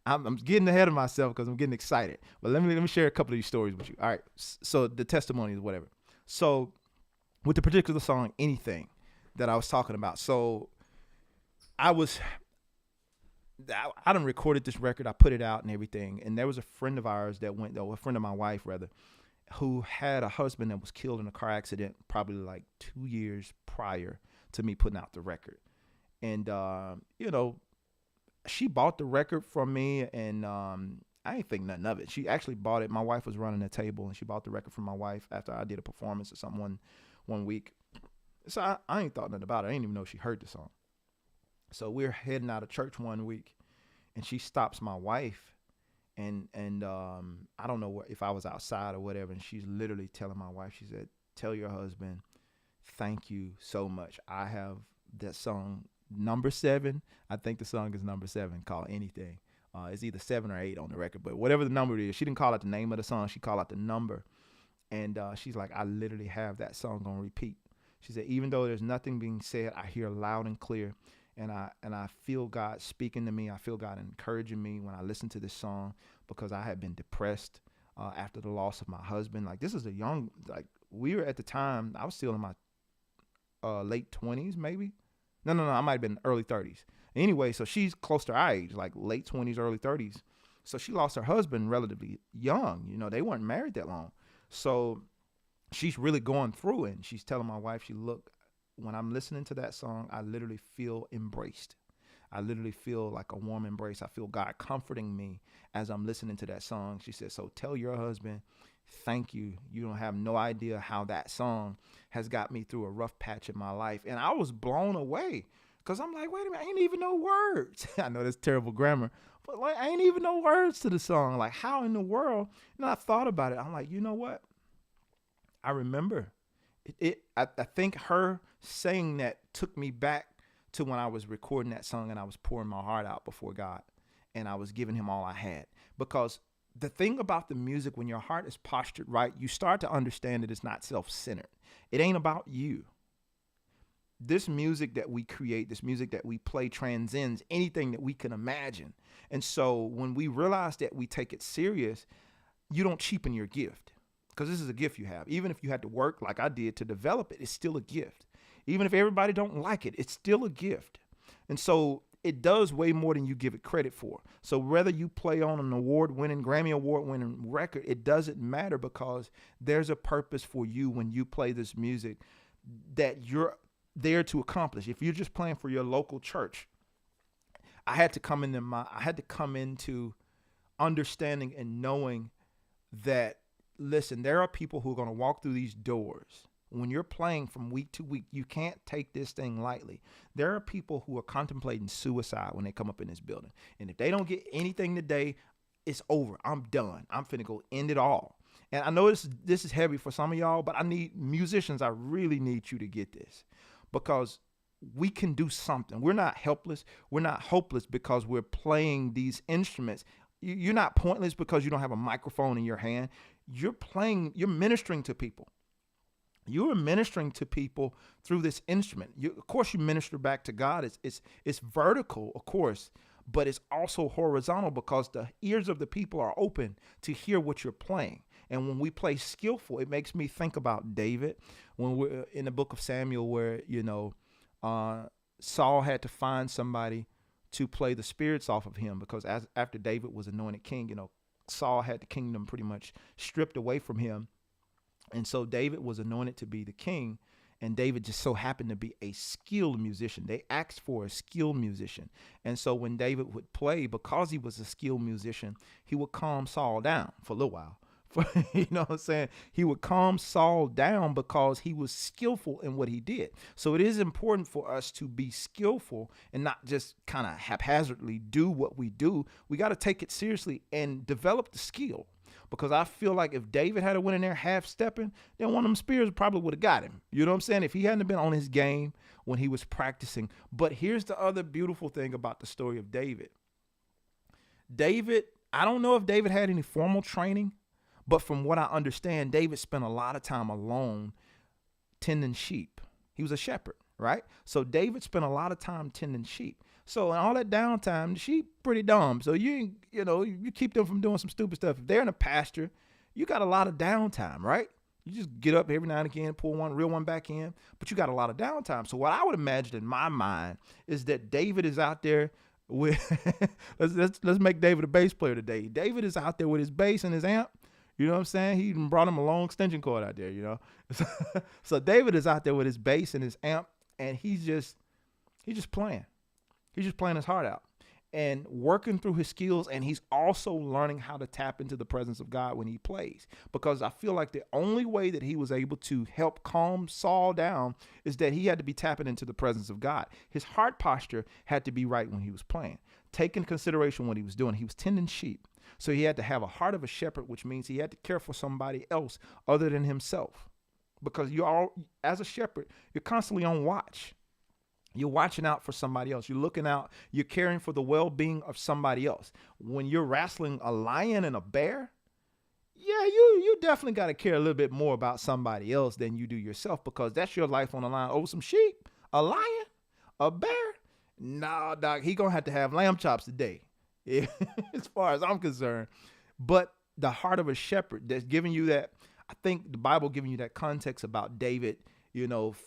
I'm getting ahead of myself because I'm getting excited. But let me share a couple of these stories with you. All right. So the testimonies, whatever. So with the particular song, Anything, that I was talking about. So I done recorded this record. I put it out and everything. And there was a friend of ours a friend of my wife rather, who had a husband that was killed in a car accident probably like 2 years prior to me putting out the record. And, she bought the record from me, and I ain't think nothing of it. She actually bought it. My wife was running the table, and she bought the record from my wife after I did a performance or something one week. So I ain't thought nothing about it. I didn't even know she heard the song. So we're heading out of church one week, and she stops my wife, and I don't know if I was outside or whatever, and she's literally telling my wife, she said, "Tell your husband, thank you so much. I have that song, number 7. I think the song is number 7, called Anything. It's either 7 or 8 on the record, but whatever the number is, she didn't call out the name of the song. She called out the number. And she's like, I literally have that song on repeat. She said, even though there's nothing being said, I hear loud and clear. And I feel God speaking to me. I feel God encouraging me when I listen to this song because I had been depressed after the loss of my husband. Like, this is we were at the time, I was still in my late 20s, maybe. No, I might have been early 30s. Anyway, so she's close to our age, like late 20s, early 30s. So she lost her husband relatively young. They weren't married that long. So she's really going through it. And she's telling my wife, look, when I'm listening to that song, I literally feel embraced. I literally feel like a warm embrace. I feel God comforting me as I'm listening to that song. She said, so tell your husband, thank you. You don't have no idea how that song has got me through a rough patch in my life. And I was blown away because I'm like, wait a minute, I ain't even know words. I know that's terrible grammar, but like, I ain't even know words to the song. Like, how in the world? And I thought about it. I'm like, you know what? I remember I think her saying that took me back to when I was recording that song and I was pouring my heart out before God and I was giving him all I had. Because the thing about the music, when your heart is postured right, you start to understand that it's not self-centered. It ain't about you. This music that we create, this music that we play transcends anything that we can imagine. And so when we realize that we take it serious, you don't cheapen your gift because this is a gift you have. Even if you had to work like I did to develop it, it's still a gift. Even if everybody don't like it, it's still a gift. And so it does way more than you give it credit for. So whether you play on an award-winning, Grammy award-winning record, it doesn't matter because there's a purpose for you when you play this music that you're there to accomplish. If you're just playing for your local church, I had to come into understanding and knowing that, listen, there are people who are going to walk through these doors. When you're playing from week to week, you can't take this thing lightly. There are people who are contemplating suicide when they come up in this building. And if they don't get anything today, it's over. I'm done. I'm finna go end it all. And I know this is heavy for some of y'all, but I need musicians. I really need you to get this because we can do something. We're not helpless. We're not hopeless because we're playing these instruments. You're not pointless because you don't have a microphone in your hand. You're ministering to people. You are ministering to people through this instrument. Of course, you minister back to God. It's vertical, of course, but it's also horizontal because the ears of the people are open to hear what you're playing. And when we play skillful, it makes me think about David when we're in the book of Samuel, where uh, Saul had to find somebody to play the spirits off of him because after David was anointed king, Saul had the kingdom pretty much stripped away from him. And so David was anointed to be the king, and David just so happened to be a skilled musician. They asked for a skilled musician. And so when David would play, because he was a skilled musician, he would calm Saul down for a little while. You know what I'm saying? He would calm Saul down because he was skillful in what he did. So it is important for us to be skillful and not just kind of haphazardly do what we do. We got to take it seriously and develop the skill. Because I feel like if David had went in there half stepping, then one of them spears probably would have got him. You know what I'm saying? If he hadn't been on his game when he was practicing. But here's the other beautiful thing about the story of David. I don't know if David had any formal training, but from what I understand, David spent a lot of time alone tending sheep. He was a shepherd, right? So David spent a lot of time tending sheep. So in all that downtime, the sheep pretty dumb. So you keep them from doing some stupid stuff. If they're in a pasture, you got a lot of downtime, right? You just get up every now and again, pull one, reel one back in, but you got a lot of downtime. So what I would imagine in my mind is that David is out there with let's make David a bass player today. David is out there with his bass and his amp. You know what I'm saying? He even brought him a long extension cord out there, So David is out there with his bass and his amp, and he's just playing. He's just playing his heart out and working through his skills. And he's also learning how to tap into the presence of God when he plays, because I feel like the only way that he was able to help calm Saul down is that he had to be tapping into the presence of God. His heart posture had to be right when he was playing. Take in consideration what he was doing. He was tending sheep. So he had to have a heart of a shepherd, which means he had to care for somebody else other than himself, because as a shepherd, you're constantly on watch. You're watching out for somebody else. You're looking out. You're caring for the well-being of somebody else. When you're wrestling a lion and a bear, yeah, you definitely got to care a little bit more about somebody else than you do yourself, because that's your life on the line. Over some sheep, a lion, a bear. Nah, doc, he gonna have to have lamb chops today, yeah, as far as I'm concerned. But the heart of a shepherd that's giving you that, I think the Bible giving you that context about David,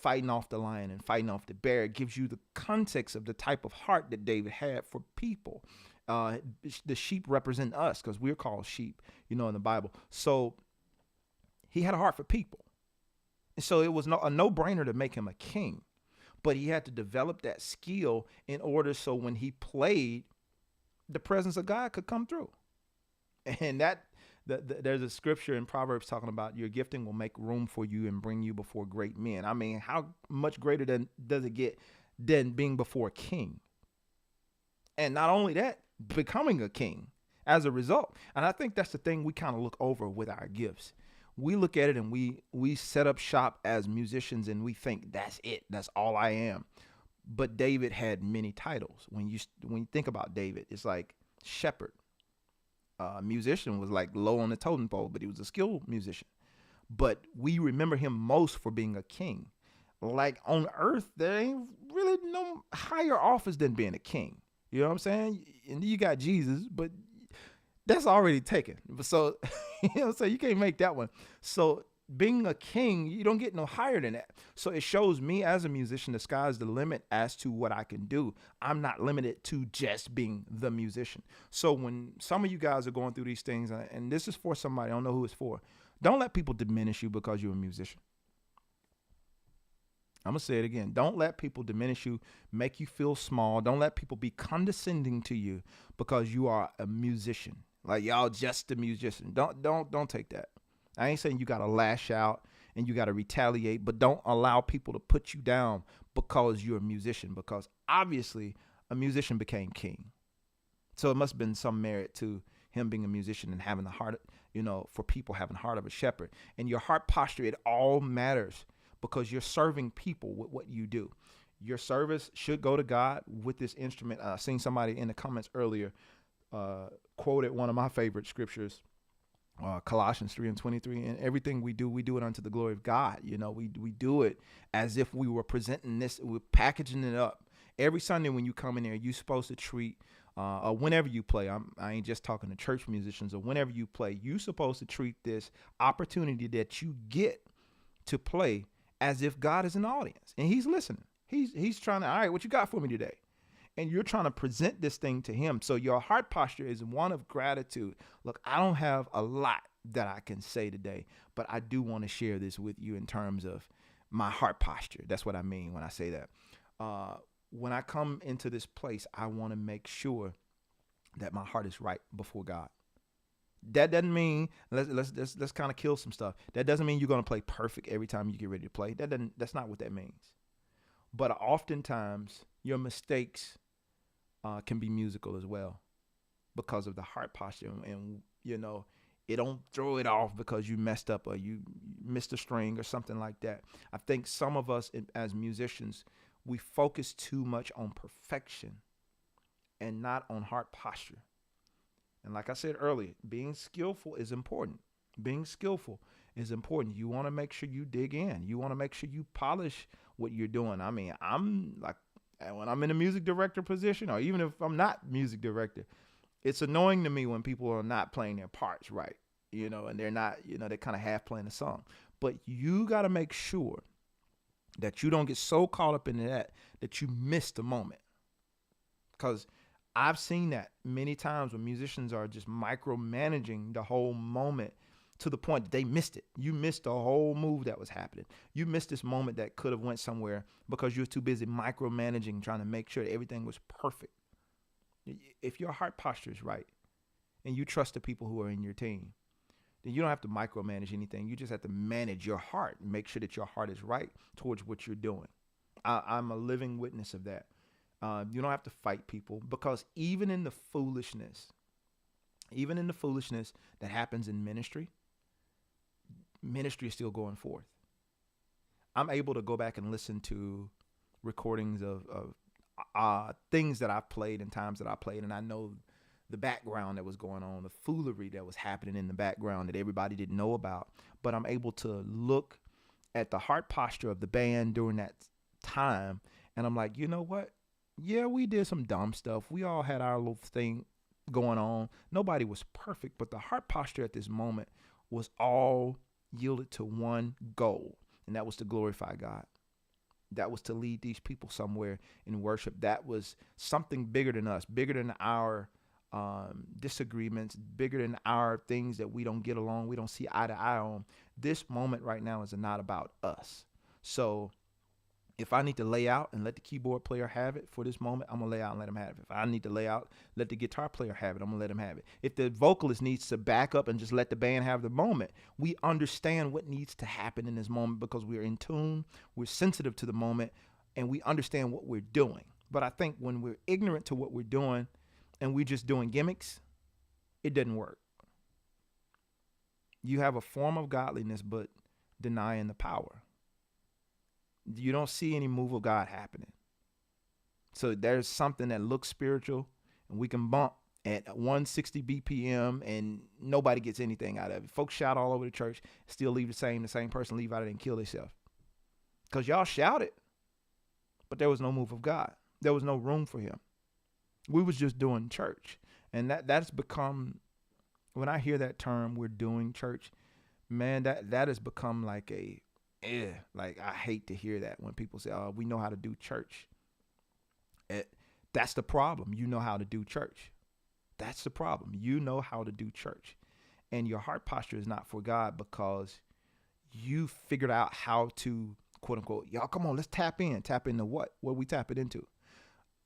fighting off the lion and fighting off the bear. It gives you the context of the type of heart that David had for people. The sheep represent us because we're called sheep, in the Bible. So he had a heart for people. And so it was a no-brainer to make him a king. But he had to develop that skill in order so when he played, the presence of God could come through. And there's a scripture in Proverbs talking about your gifting will make room for you and bring you before great men. I mean, how much greater does it get than being before a king? And not only that, becoming a king as a result. And I think that's the thing we kind of look over with our gifts. We look at it and we set up shop as musicians and we think that's it. That's all I am. But David had many titles. When you think about David, it's like shepherd. Musician was like low on the totem pole, but he was a skilled musician. But we remember him most for being a king. Like on earth, there ain't really no higher office than being a king. You know what I'm saying? And you got Jesus, but that's already taken. So, so you can't make that one. So being a king, you don't get no higher than that. So it shows me as a musician, the sky's the limit as to what I can do. I'm not limited to just being the musician. So when some of you guys are going through these things, and this is for somebody, I don't know who it's for, don't let people diminish you because you're a musician. I'm going to say it again. Don't let people diminish you, make you feel small. Don't let people be condescending to you because you are a musician. Like y'all just a musician. Don't take that. I ain't saying you got to lash out and you got to retaliate, but don't allow people to put you down because you're a musician, because obviously a musician became king. So it must have been some merit to him being a musician and having the heart, for people having the heart of a shepherd. And your heart posture, it all matters because you're serving people with what you do. Your service should go to God with this instrument. I seen somebody in the comments earlier quoted one of my favorite scriptures Colossians 3:23, and everything we do it unto the glory of God. We do it as if we were presenting this, we're packaging it up. Every Sunday when you come in there, you're supposed to treat, or whenever you play, I ain't just talking to church musicians, or whenever you play, you're supposed to treat this opportunity that you get to play as if God is an audience and he's listening. He's trying to, all right, what you got for me today? And you're trying to present this thing to him. So your heart posture is one of gratitude. Look, I don't have a lot that I can say today, but I do want to share this with you in terms of my heart posture. That's what I mean when I say that. When I come into this place, I want to make sure that my heart is right before God. That doesn't mean let's kind of kill some stuff. That doesn't mean you're gonna play perfect every time you get ready to play. That's not what that means. But oftentimes your mistakes can be musical as well because of the heart posture, and it don't throw it off because you messed up or you missed a string or something like that. I think some of us as musicians, we focus too much on perfection and not on heart posture. And like I said earlier, being skillful is important. Being skillful is important. You want to make sure you dig in. You want to make sure you polish what you're doing. I mean, I'm like, when I'm in a music director position, or even if I'm not music director, it's annoying to me when people are not playing their parts right, and they're not, they're kind of half playing the song. But you got to make sure that you don't get so caught up in that you miss the moment. Because I've seen that many times when musicians are just micromanaging the whole moment to the point that they missed it. You missed the whole move that was happening. You missed this moment that could have went somewhere because you were too busy micromanaging, trying to make sure that everything was perfect. If your heart posture is right and you trust the people who are in your team, then you don't have to micromanage anything. You just have to manage your heart and make sure that your heart is right towards what you're doing. I'm a living witness of that. You don't have to fight people, because even in the foolishness that happens in ministry is still going forth. I'm able to go back and listen to recordings of things that I've played and times that I played, and I know the background that was going on, the foolery that was happening in the background that everybody didn't know about. But I'm able to look at the heart posture of the band during that time, and I'm like, you know what? Yeah, we did some dumb stuff. We all had our little thing going on. Nobody was perfect, but the heart posture at this moment was all yielded to one goal, and that was to glorify God. That was to lead these people somewhere in worship. That was something bigger than us, bigger than our disagreements, bigger than our things that we don't get along, we don't see eye to eye on. This moment right now is not about us. So if I need to lay out and let the keyboard player have it for this moment, I'm going to lay out and let him have it. If I need to lay out, let the guitar player have it, I'm going to let him have it. If the vocalist needs to back up and just let the band have the moment, we understand what needs to happen in this moment because we're in tune, we're sensitive to the moment, and we understand what we're doing. But I think when we're ignorant to what we're doing and we're just doing gimmicks, it doesn't work. You have a form of godliness, but denying the power. You don't see any move of God happening. So there's something that looks spiritual, and we can bump at 160 BPM and nobody gets anything out of it. Folks shout all over the church, still leave the same person leave out of it and kill themselves. Because y'all shouted, but there was no move of God. There was no room for him. We was just doing church. And that's become, when I hear that term, we're doing church, man, that has become like like I hate to hear that when people say, oh, we know how to do church. That's the problem. You know how to do church. That's the problem. You know how to do church. And your heart posture is not for God because you figured out how to, quote unquote, y'all, come on, let's tap in. Tap into what? What are we tapping into?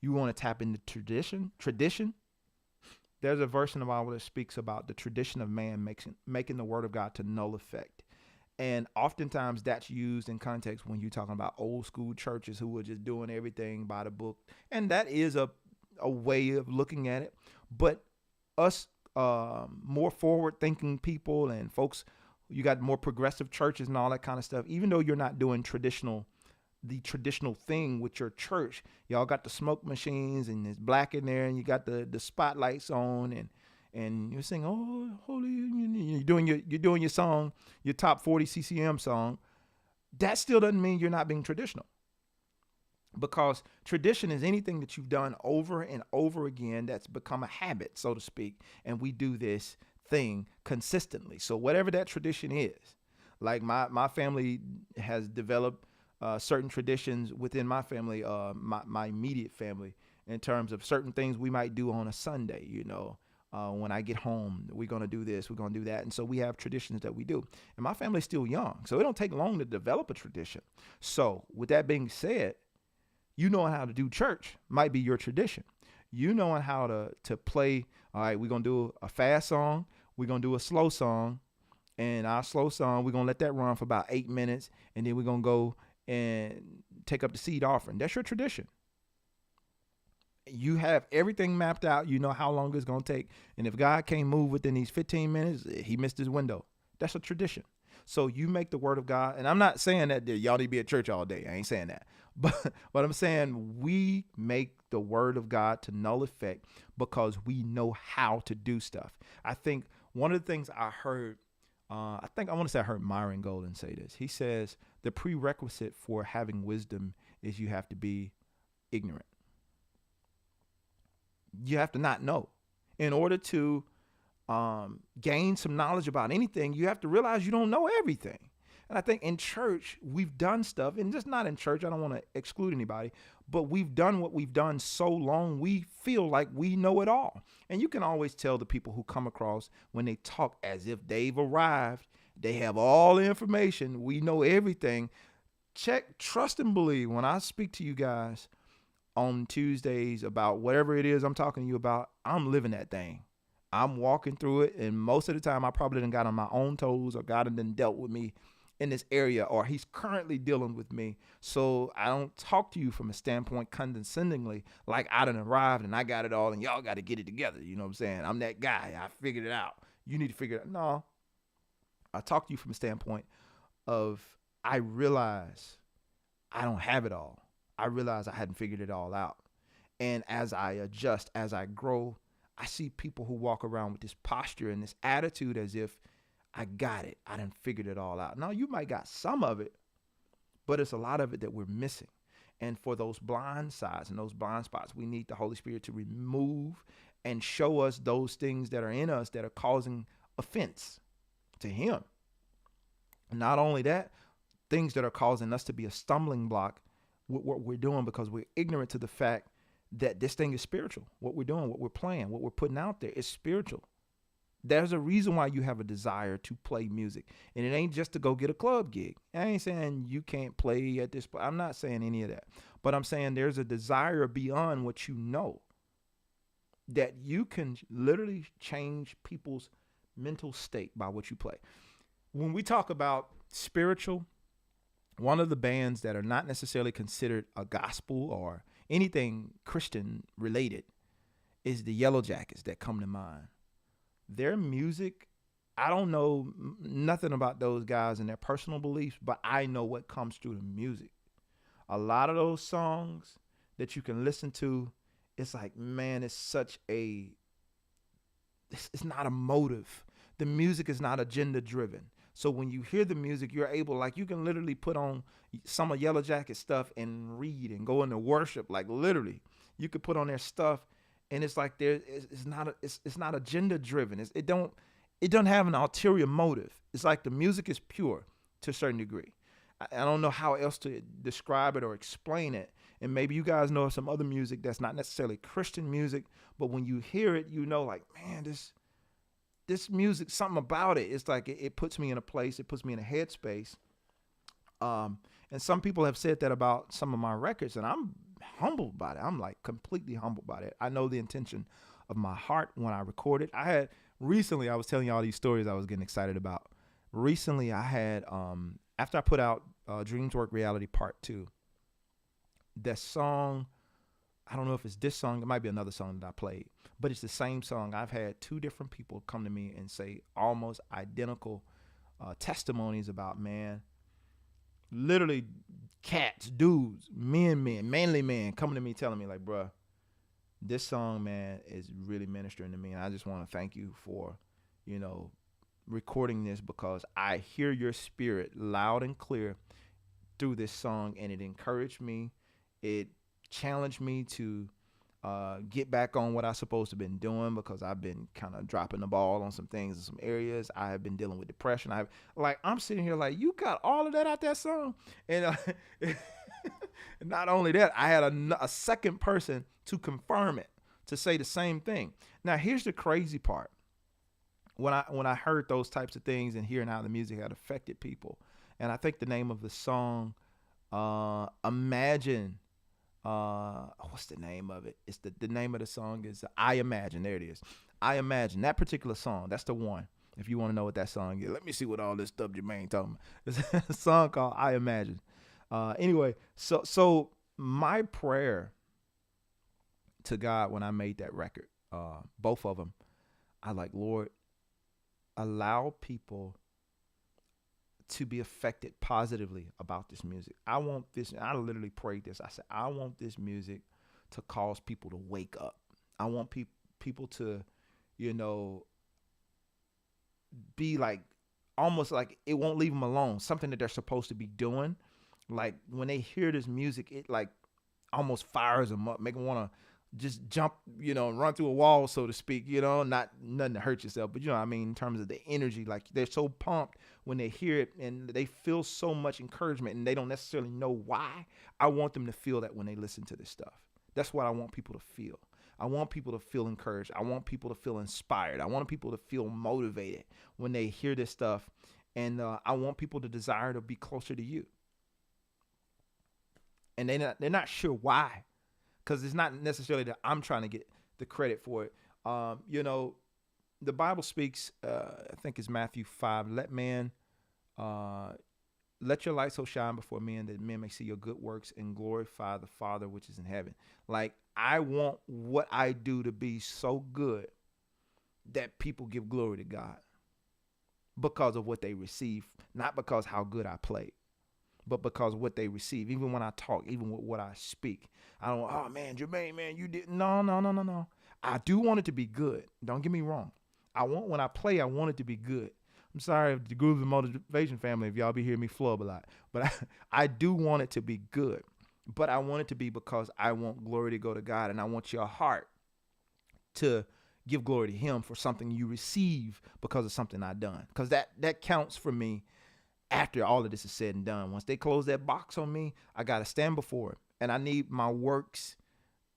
You want to tap into tradition? There's a verse in the Bible that speaks about the tradition of man making the word of God to null effect. And oftentimes that's used in context when you're talking about old school churches who were just doing everything by the book. And that is a way of looking at it. But us more forward thinking people and folks, you got more progressive churches and all that kind of stuff. Even though you're not doing the traditional thing with your church, y'all got the smoke machines and it's black in there and you got the spotlights on and you're saying, "Oh, holy," you're doing your song, your top 40 CCM song. That still doesn't mean you're not being traditional, because tradition is anything that you've done over and over again that's become a habit, so to speak, and we do this thing consistently. So whatever that tradition is, like my family has developed certain traditions within my family, my immediate family, in terms of certain things we might do on a Sunday. When I get home, we're gonna do this, we're gonna do that, and so we have traditions that we do. And my family's still young, so it don't take long to develop a tradition. So with that being said, knowing how to do church might be your tradition. Knowing how to play. All right, we're gonna do a fast song, we're gonna do a slow song, and our slow song, we're gonna let that run for about 8 minutes, and then we're gonna go and take up the seed offering. That's your tradition. You have everything mapped out. You know how long it's gonna take, and if God can't move within these 15 minutes, He missed His window. That's a tradition. So you make the Word of God, and I'm not saying that y'all need to be at church all day. I ain't saying that, but I'm saying we make the Word of God to null effect because we know how to do stuff. I think one of the things I heard, I want to say I heard Myron Golden say this. He says the prerequisite for having wisdom is you have to be ignorant. You have to not know. In order to gain some knowledge about anything, you have to realize you don't know everything. And I think in church, we've done stuff, and just not in church, I don't want to exclude anybody, but we've done what we've done so long, we feel like we know it all. And you can always tell the people who come across when they talk as if they've arrived, they have all the information, we know everything. Check, trust, and believe. When I speak to you guys on Tuesdays about whatever it is I'm talking to you about, I'm living that thing. I'm walking through it, and most of the time I probably done got on my own toes, or God done dealt with me in this area, or He's currently dealing with me. So I don't talk to you from a standpoint condescendingly, like I done arrived and I got it all and y'all got to get it together. You know what I'm saying? I'm that guy. I figured it out. You need to figure it out. No, I talk to you from a standpoint of I realize I don't have it all. I realize I hadn't figured it all out. And as I adjust, as I grow, I see people who walk around with this posture and this attitude as if I got it. I done figured it all out. Now, you might got some of it, but it's a lot of it that we're missing. And for those blind sides and those blind spots, we need the Holy Spirit to remove and show us those things that are in us that are causing offense to Him. Not only that, things that are causing us to be a stumbling block with what we're doing because we're ignorant to the fact that this thing is spiritual. What we're doing, what we're playing, what we're putting out there is spiritual. There's a reason why you have a desire to play music. And it ain't just to go get a club gig. I ain't saying you can't play at this point. I'm not saying any of that. But I'm saying there's a desire beyond what you know, that you can literally change people's mental state by what you play. When we talk about spiritual, one of the bands that are not necessarily considered a gospel or anything Christian related is the Yellow Jackets that come to mind. Their music, I don't know nothing about those guys and their personal beliefs, but I know what comes through the music. A lot of those songs that you can listen to, it's like, man, it's not a motive. The music is not agenda driven. So when you hear the music, you're able, like, you can literally put on some of Yellow Jacket stuff and read and go into worship. Like, literally, you could put on their stuff, and it's like it's not agenda driven. It doesn't have an ulterior motive. It's like the music is pure to a certain degree. I don't know how else to describe it or explain it. And maybe you guys know some other music that's not necessarily Christian music, but when you hear it, you know, like, man, this music, something about it, it's like it puts me in a place, it puts me in a headspace. And some people have said that about some of my records, and I'm humbled by it. I'm like completely humbled by it. I know the intention of my heart when I recorded. I was telling you all these stories I was getting excited about. Recently, I had, after I put out Dreams Work Reality Part 2, that song, I don't know if it's this song, it might be another song that I played, but it's the same song. I've had two different people come to me and say almost identical testimonies about, man, literally cats, dudes, manly men coming to me telling me like, bruh, This song, man, is really ministering to me, and I just want to thank you for, you know, recording this because I hear your spirit loud and clear through this song, and it encouraged me. It challenged me to get back on what I supposed to been doing because I've been kind of dropping the ball on some things in some areas. I have been dealing with depression. I'm sitting here like, you got all of that out that song, and not only that, I had a second person to confirm it, to say the same thing. Now here's the crazy part. When I heard those types of things and hearing how the music had affected people, and I think the name of the song, Imagine. What's the name of it? It's the name of the song is I Imagine. There it is. I Imagine. That particular song. That's the one. If you want to know what that song is, let me see what all this stuff Jermaine talking about. It's a song called I Imagine. Anyway, so my prayer to God when I made that record, both of them, I like, Lord, allow people to be affected positively about this music. I want this. I literally prayed this. I said, I want this music to cause people to wake up. I want people to, you know, be like, almost like it won't leave them alone. Something that they're supposed to be doing. Like when they hear this music, it like almost fires them up, make them want to just jump, you know, run through a wall, so to speak, you know, not nothing to hurt yourself, but you know what I mean, in terms of the energy, like they're so pumped when they hear it and they feel so much encouragement and they don't necessarily know why. I want them to feel that when they listen to this stuff. That's what I want people to feel. I want people to feel encouraged. I want people to feel inspired. I want people to feel motivated when they hear this stuff. And I want people to desire to be closer to you. And they're not sure why. Because it's not necessarily that I'm trying to get the credit for it. You know, the Bible speaks, I think it's Matthew 5, let your light so shine before men that men may see your good works and glorify the Father which is in heaven. Like, I want what I do to be so good that people give glory to God because of what they receive, not because how good I played, but because of what they receive. Even when I talk, even with what I speak, I don't, oh man, Jermaine, man, you didn't. No. I do want it to be good. Don't get me wrong. When I play, I want it to be good. I'm sorry if the Grooves and Motivation family, if y'all be hearing me flub a lot, but I do want it to be good. But I want it to be because I want glory to go to God, and I want your heart to give glory to Him for something you receive because of something I done. Because that counts for me. After all of this is said and done, once they close that box on me, I got to stand before it. And I need my works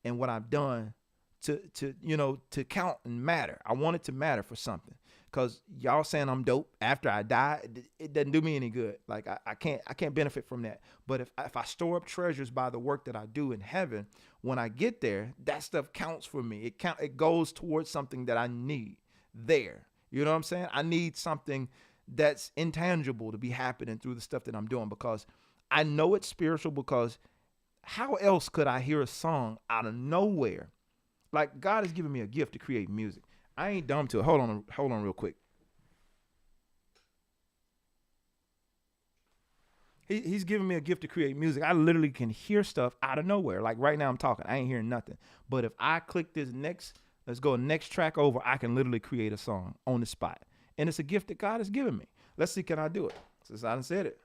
and what I've done to count and matter. I want it to matter for something. Because y'all saying I'm dope after I die, it doesn't do me any good. Like I can't benefit from that. But if I store up treasures by the work that I do in heaven, when I get there, that stuff counts for me. It goes towards something that I need there. You know what I'm saying? I need something that's intangible to be happening through the stuff that I'm doing, because I know it's spiritual. Because how else could I hear a song out of nowhere? Like, God has given me a gift to create music. I ain't dumb to it. Hold on real quick. He's giving me a gift to create music. I literally can hear stuff out of nowhere. Like right now I'm talking, I ain't hearing nothing. But if I click this let's go next track over, I can literally create a song on the spot. And it's a gift that God has given me. Let's see, can I do it? Since I done said it.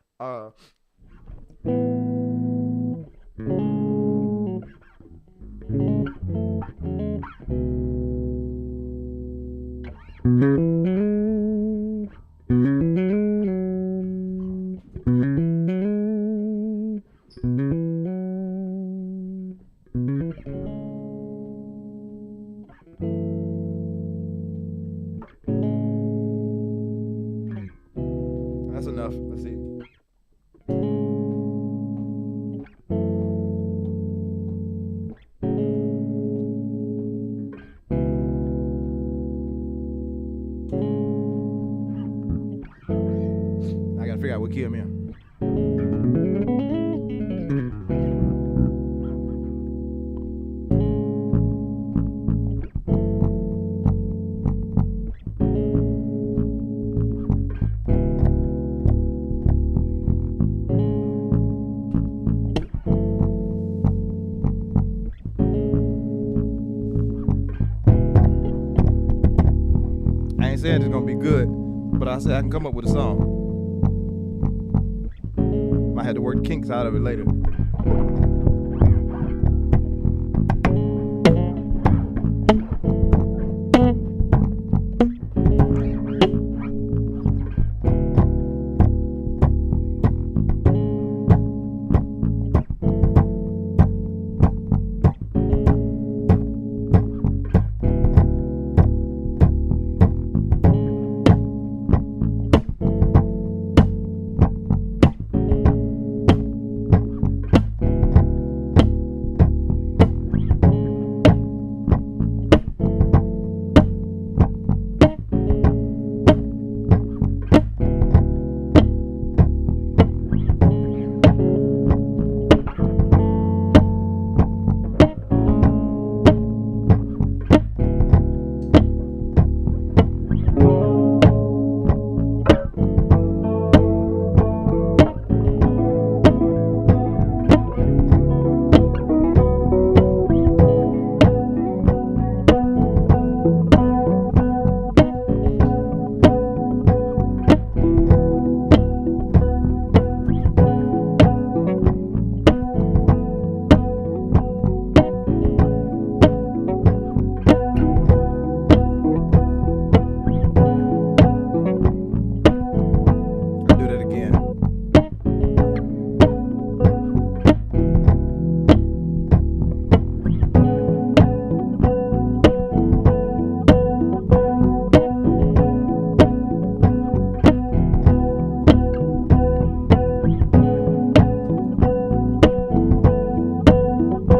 That's enough. Let's see. I gotta figure out what key I'm in. I ain't saying it's gonna be good, but I said I can come up with a song. Might have to work kinks out of it later. I'll do that again.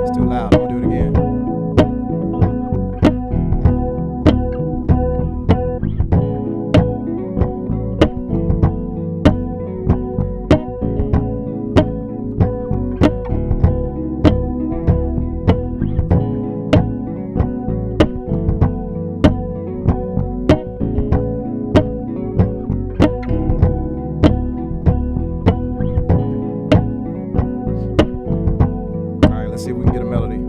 It's too loud. I'm gonna do it again. All right, let's see if we can get a melody.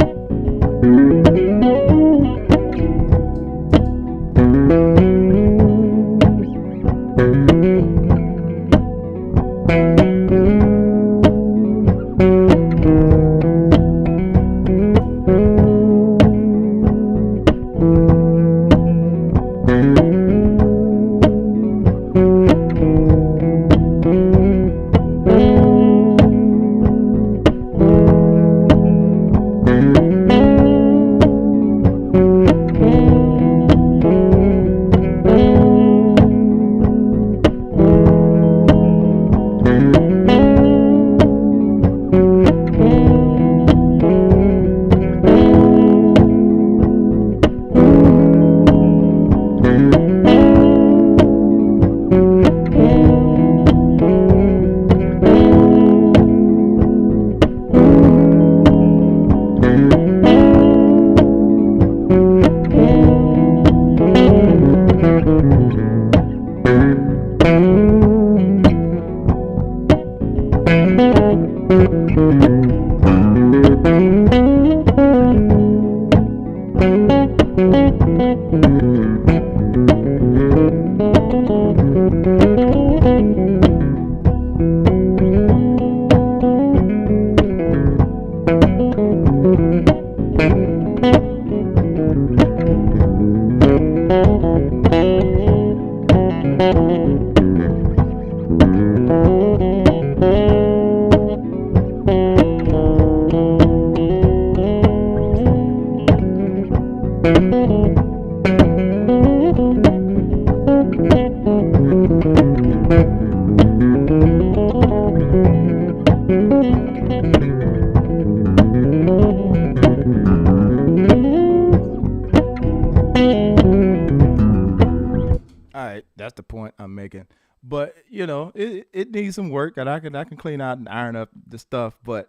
All right, that's the point I'm making. But you know, it needs some work, and I can clean out and iron up the stuff. But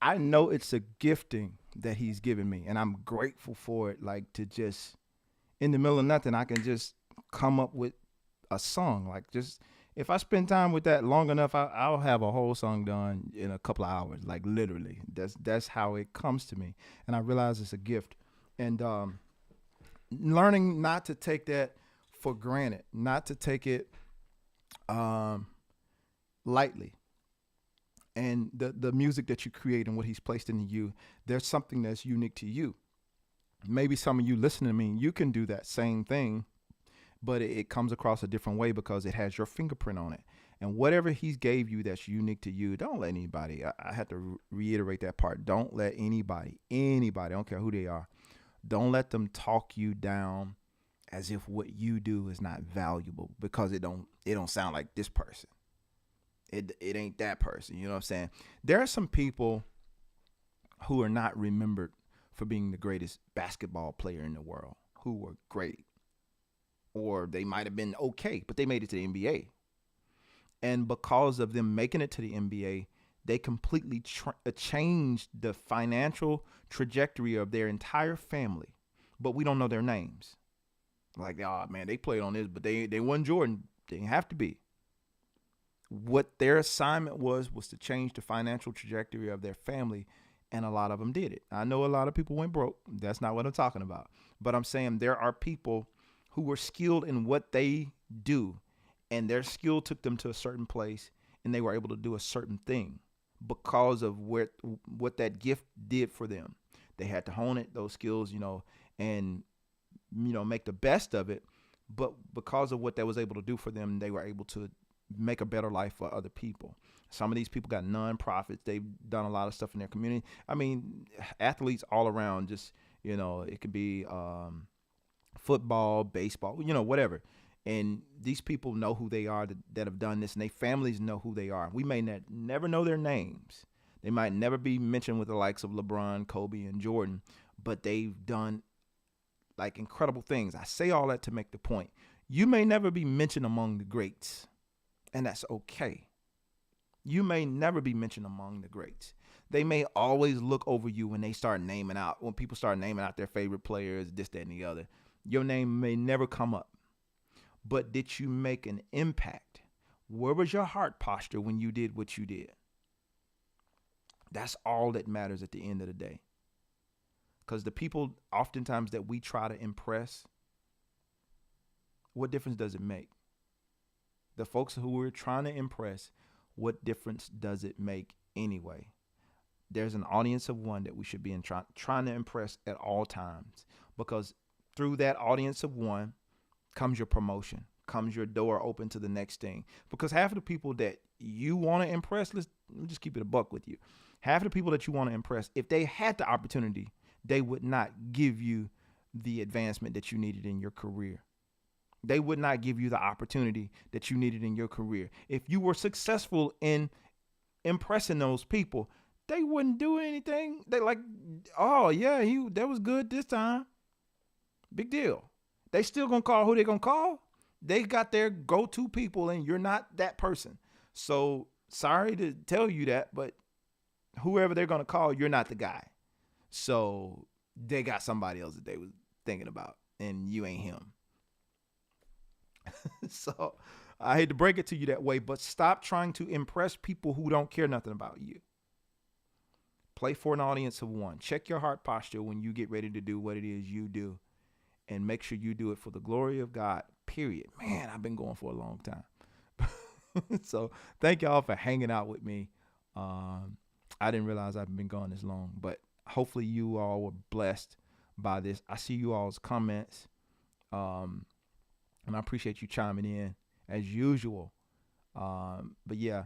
I know it's a gifting that he's given me, and I'm grateful for it. Like to just in the middle of nothing, I can just come up with a song. Like just if I spend time with that long enough, I'll have a whole song done in a couple of hours. Like literally, that's how it comes to me, and I realize it's a gift. And learning not to take that for granted, not to take it um, lightly. And the music that you create and what he's placed into you, there's something that's unique to you. Maybe some of you listening to me, you can do that same thing, but it comes across a different way because it has your fingerprint on it. And whatever he's gave you that's unique to you, don't let anybody, I had to reiterate that part. Don't let anybody, I don't care who they are, don't let them talk you down as if what you do is not valuable because it don't sound like this person. It ain't that person. You know what I'm saying? There are some people who are not remembered for being the greatest basketball player in the world, who were great. Or they might have been okay, but they made it to the NBA. And because of them making it to the NBA, they completely changed the financial trajectory of their entire family. But we don't know their names. Like, oh man, they played on this, but they wasn't Jordan. They didn't have to be. What their assignment was to change the financial trajectory of their family, and a lot of them did it. I know a lot of people went broke. That's not what I'm talking about. But I'm saying there are people who were skilled in what they do, and their skill took them to a certain place, and they were able to do a certain thing because of what that gift did for them. They had to hone it, those skills, and make the best of it. But because of what that was able to do for them, they were able to make a better life for other people. Some of these people got nonprofits. They've done a lot of stuff in their community. I mean, athletes all around, just, it could be football, baseball, whatever. And these people know who they are that have done this, and their families know who they are. We may never know their names. They might never be mentioned with the likes of LeBron, Kobe, and Jordan, but they've done like incredible things. I say all that to make the point. You may never be mentioned among the greats, and that's okay. You may never be mentioned among the greats. They may always look over you when people start naming out their favorite players, this, that, and the other. Your name may never come up. But did you make an impact? Where was your heart posture when you did what you did? That's all that matters at the end of the day. Because the people oftentimes that we try to impress, what difference does it make? The folks who we're trying to impress, what difference does it make anyway? There's an audience of one that we should be trying to impress at all times, because through that audience of one comes your promotion, comes your door open to the next thing. Because half of the people that you want to impress, let me just keep it a buck with you. Half of the people that you want to impress, if they had the opportunity, they would not give you the advancement that you needed in your career. They would not give you the opportunity that you needed in your career. If you were successful in impressing those people, they wouldn't do anything. They like, oh yeah, that was good this time. Big deal. They still gonna call who they gonna call. They got their go-to people, and you're not that person. So sorry to tell you that, but whoever they're gonna call, you're not the guy. So they got somebody else that they was thinking about, and you ain't him. So I hate to break it to you that way, but stop trying to impress people who don't care nothing about you. Play for an audience of one. Check your heart posture when you get ready to do what it is you do, and make sure you do it for the glory of God, period. Man, I've been going for a long time. So thank y'all for hanging out with me. I didn't realize I've been gone this long, but hopefully you all were blessed by this. I see you all's comments. And I appreciate you chiming in as usual. But yeah,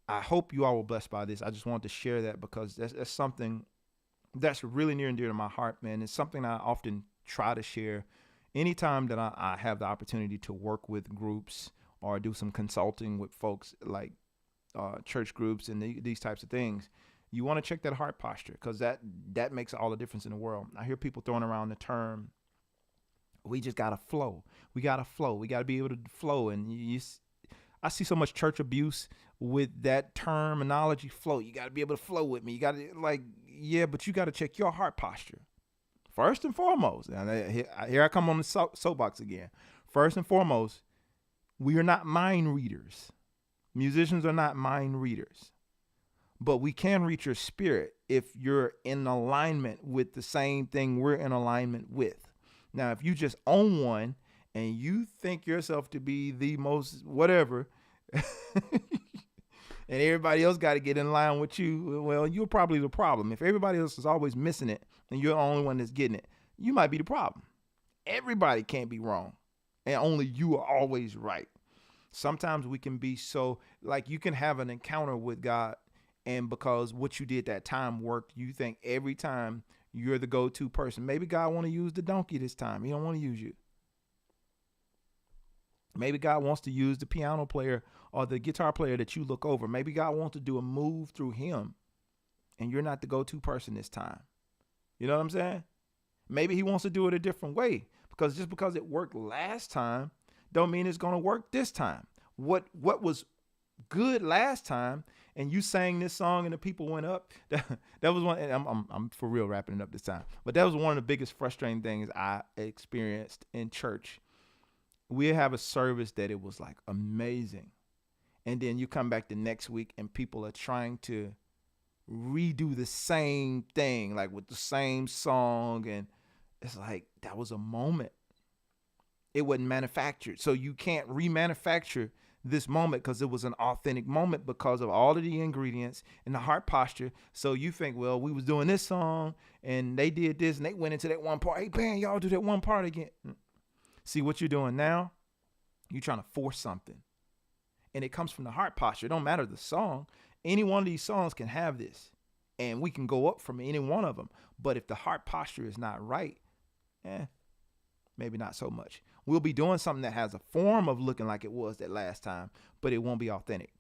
I hope you all were blessed by this. I just wanted to share that because that's something that's really near and dear to my heart, man. It's something I often try to share anytime that I have the opportunity to work with groups or do some consulting with folks like church groups and these types of things. You want to check that heart posture, because that makes all the difference in the world. I hear people throwing around the term, we just got to flow. We got to flow. We got to be able to flow. And I see so much church abuse with that terminology, flow. You got to be able to flow with me. You got to but you got to check your heart posture. First and foremost, and here I come on the soapbox again. First and foremost, we are not mind readers. Musicians are not mind readers. But we can reach your spirit if you're in alignment with the same thing we're in alignment with. Now, if you just own one and you think yourself to be the most whatever, and everybody else got to get in line with you, well, you're probably the problem. If everybody else is always missing it and you're the only one that's getting it, you might be the problem. Everybody can't be wrong, and only you are always right. Sometimes we can be so, like, you can have an encounter with God, and because what you did that time worked, you think every time you're the go-to person. Maybe God want to use the donkey this time. He don't want to use you. Maybe God wants to use the piano player or the guitar player that you look over. Maybe God wants to do a move through him, and you're not the go-to person this time. You know what I'm saying? Maybe he wants to do it a different way, because just because it worked last time don't mean it's going to work this time. What was good last time, and you sang this song and the people went up, that was one, and I'm for real wrapping it up this time, but that was one of the biggest frustrating things I experienced in church. We have a service that it was like amazing, and then you come back the next week and people are trying to redo the same thing, like with the same song, and it's like, that was a moment. It wasn't manufactured. So you can't remanufacture this moment, because it was an authentic moment because of all of the ingredients and the heart posture. So you think, well, we was doing this song and they did this and they went into that one part. Hey, man, y'all do that one part again. See what you're doing now? You're trying to force something. And it comes from the heart posture. It don't matter the song. Any one of these songs can have this. And we can go up from any one of them. But if the heart posture is not right, maybe not so much. We'll be doing something that has a form of looking like it was that last time, but it won't be authentic.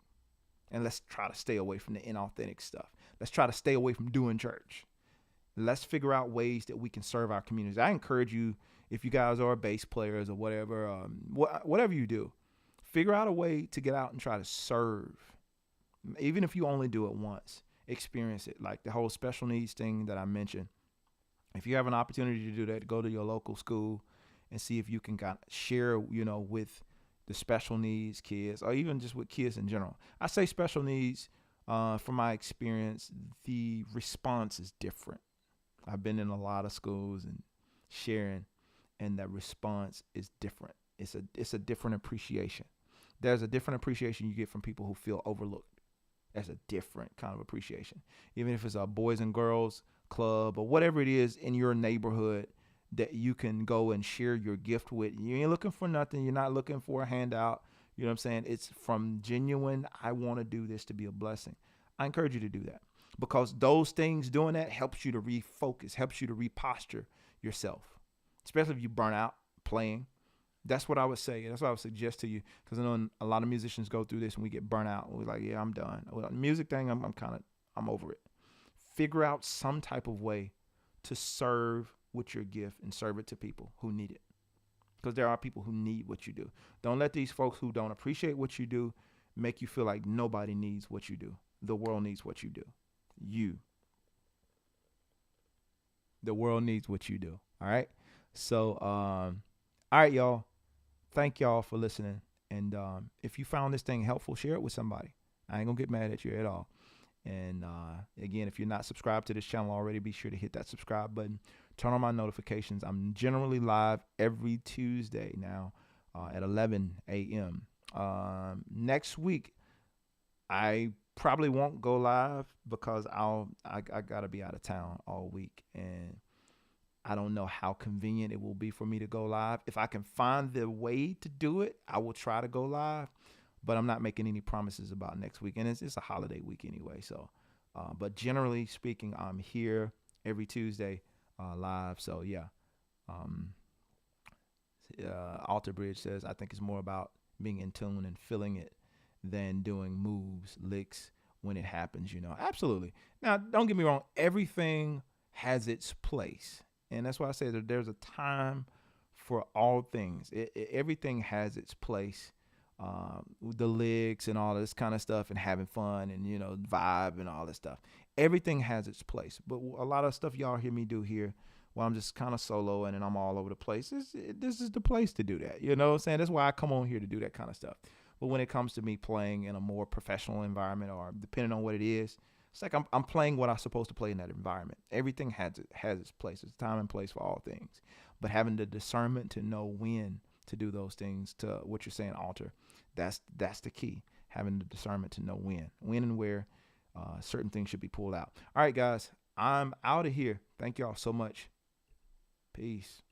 And let's try to stay away from the inauthentic stuff. Let's try to stay away from doing church. Let's figure out ways that we can serve our communities. I encourage you, if you guys are bass players or whatever, whatever you do, figure out a way to get out and try to serve. Even if you only do it once, experience it. Like the whole special needs thing that I mentioned. If you have an opportunity to do that, go to your local school and see if you can kind of share, with the special needs kids, or even just with kids in general. I say special needs, from my experience, the response is different. I've been in a lot of schools and sharing, and that response is different. It's a different appreciation. There's a different appreciation you get from people who feel overlooked. That's a different kind of appreciation. Even if it's a boys and girls club or whatever it is in your neighborhood that you can go and share your gift with. You ain't looking for nothing. You're not looking for a handout. You know what I'm saying? It's from genuine, I want to do this to be a blessing. I encourage you to do that, because those things, doing that, helps you to refocus, helps you to reposture yourself, especially if you burn out playing. That's what I would say. That's what I would suggest to you, because I know a lot of musicians go through this and we get burnt out. We're like, yeah, I'm done. Well, the music thing, I'm over it. Figure out some type of way to serve with your gift and serve it to people who need it, because there are people who need what you do. Don't let these folks who don't appreciate what you do make you feel like nobody needs what you do. The world needs what you do. The world needs what you do. All right. So, all right, y'all. Thank y'all for listening. And if you found this thing helpful, share it with somebody. I ain't gonna get mad at you at all. And again, if you're not subscribed to this channel already, be sure to hit that subscribe button. Turn on my notifications. I'm generally live every Tuesday now at 11 a.m. Next week, I probably won't go live because I got to be out of town all week. And I don't know how convenient it will be for me to go live. If I can find the way to do it, I will try to go live. But I'm not making any promises about next week. And it's a holiday week anyway. So, but generally speaking, I'm here every Tuesday live. So, yeah. Alter Bridge says, I think it's more about being in tune and feeling it than doing moves, licks when it happens, Absolutely. Now, don't get me wrong. Everything has its place. And that's why I say that there's a time for all things. Everything has its place. The licks and all this kind of stuff, and having fun and vibe and all this stuff. Everything has its place, but a lot of stuff y'all hear me do here, while I'm just kind of solo and I'm all over the place. This is the place to do that. You know what I'm saying? That's why I come on here to do that kind of stuff. But when it comes to me playing in a more professional environment, or depending on what it is, it's like I'm playing what I'm supposed to play in that environment. Everything has its place. There's time and place for all things, but having the discernment to know when to do those things, to what you're saying, alter. That's the key. Having the discernment to know when and where certain things should be pulled out. All right, guys, I'm out of here. Thank y'all so much. Peace.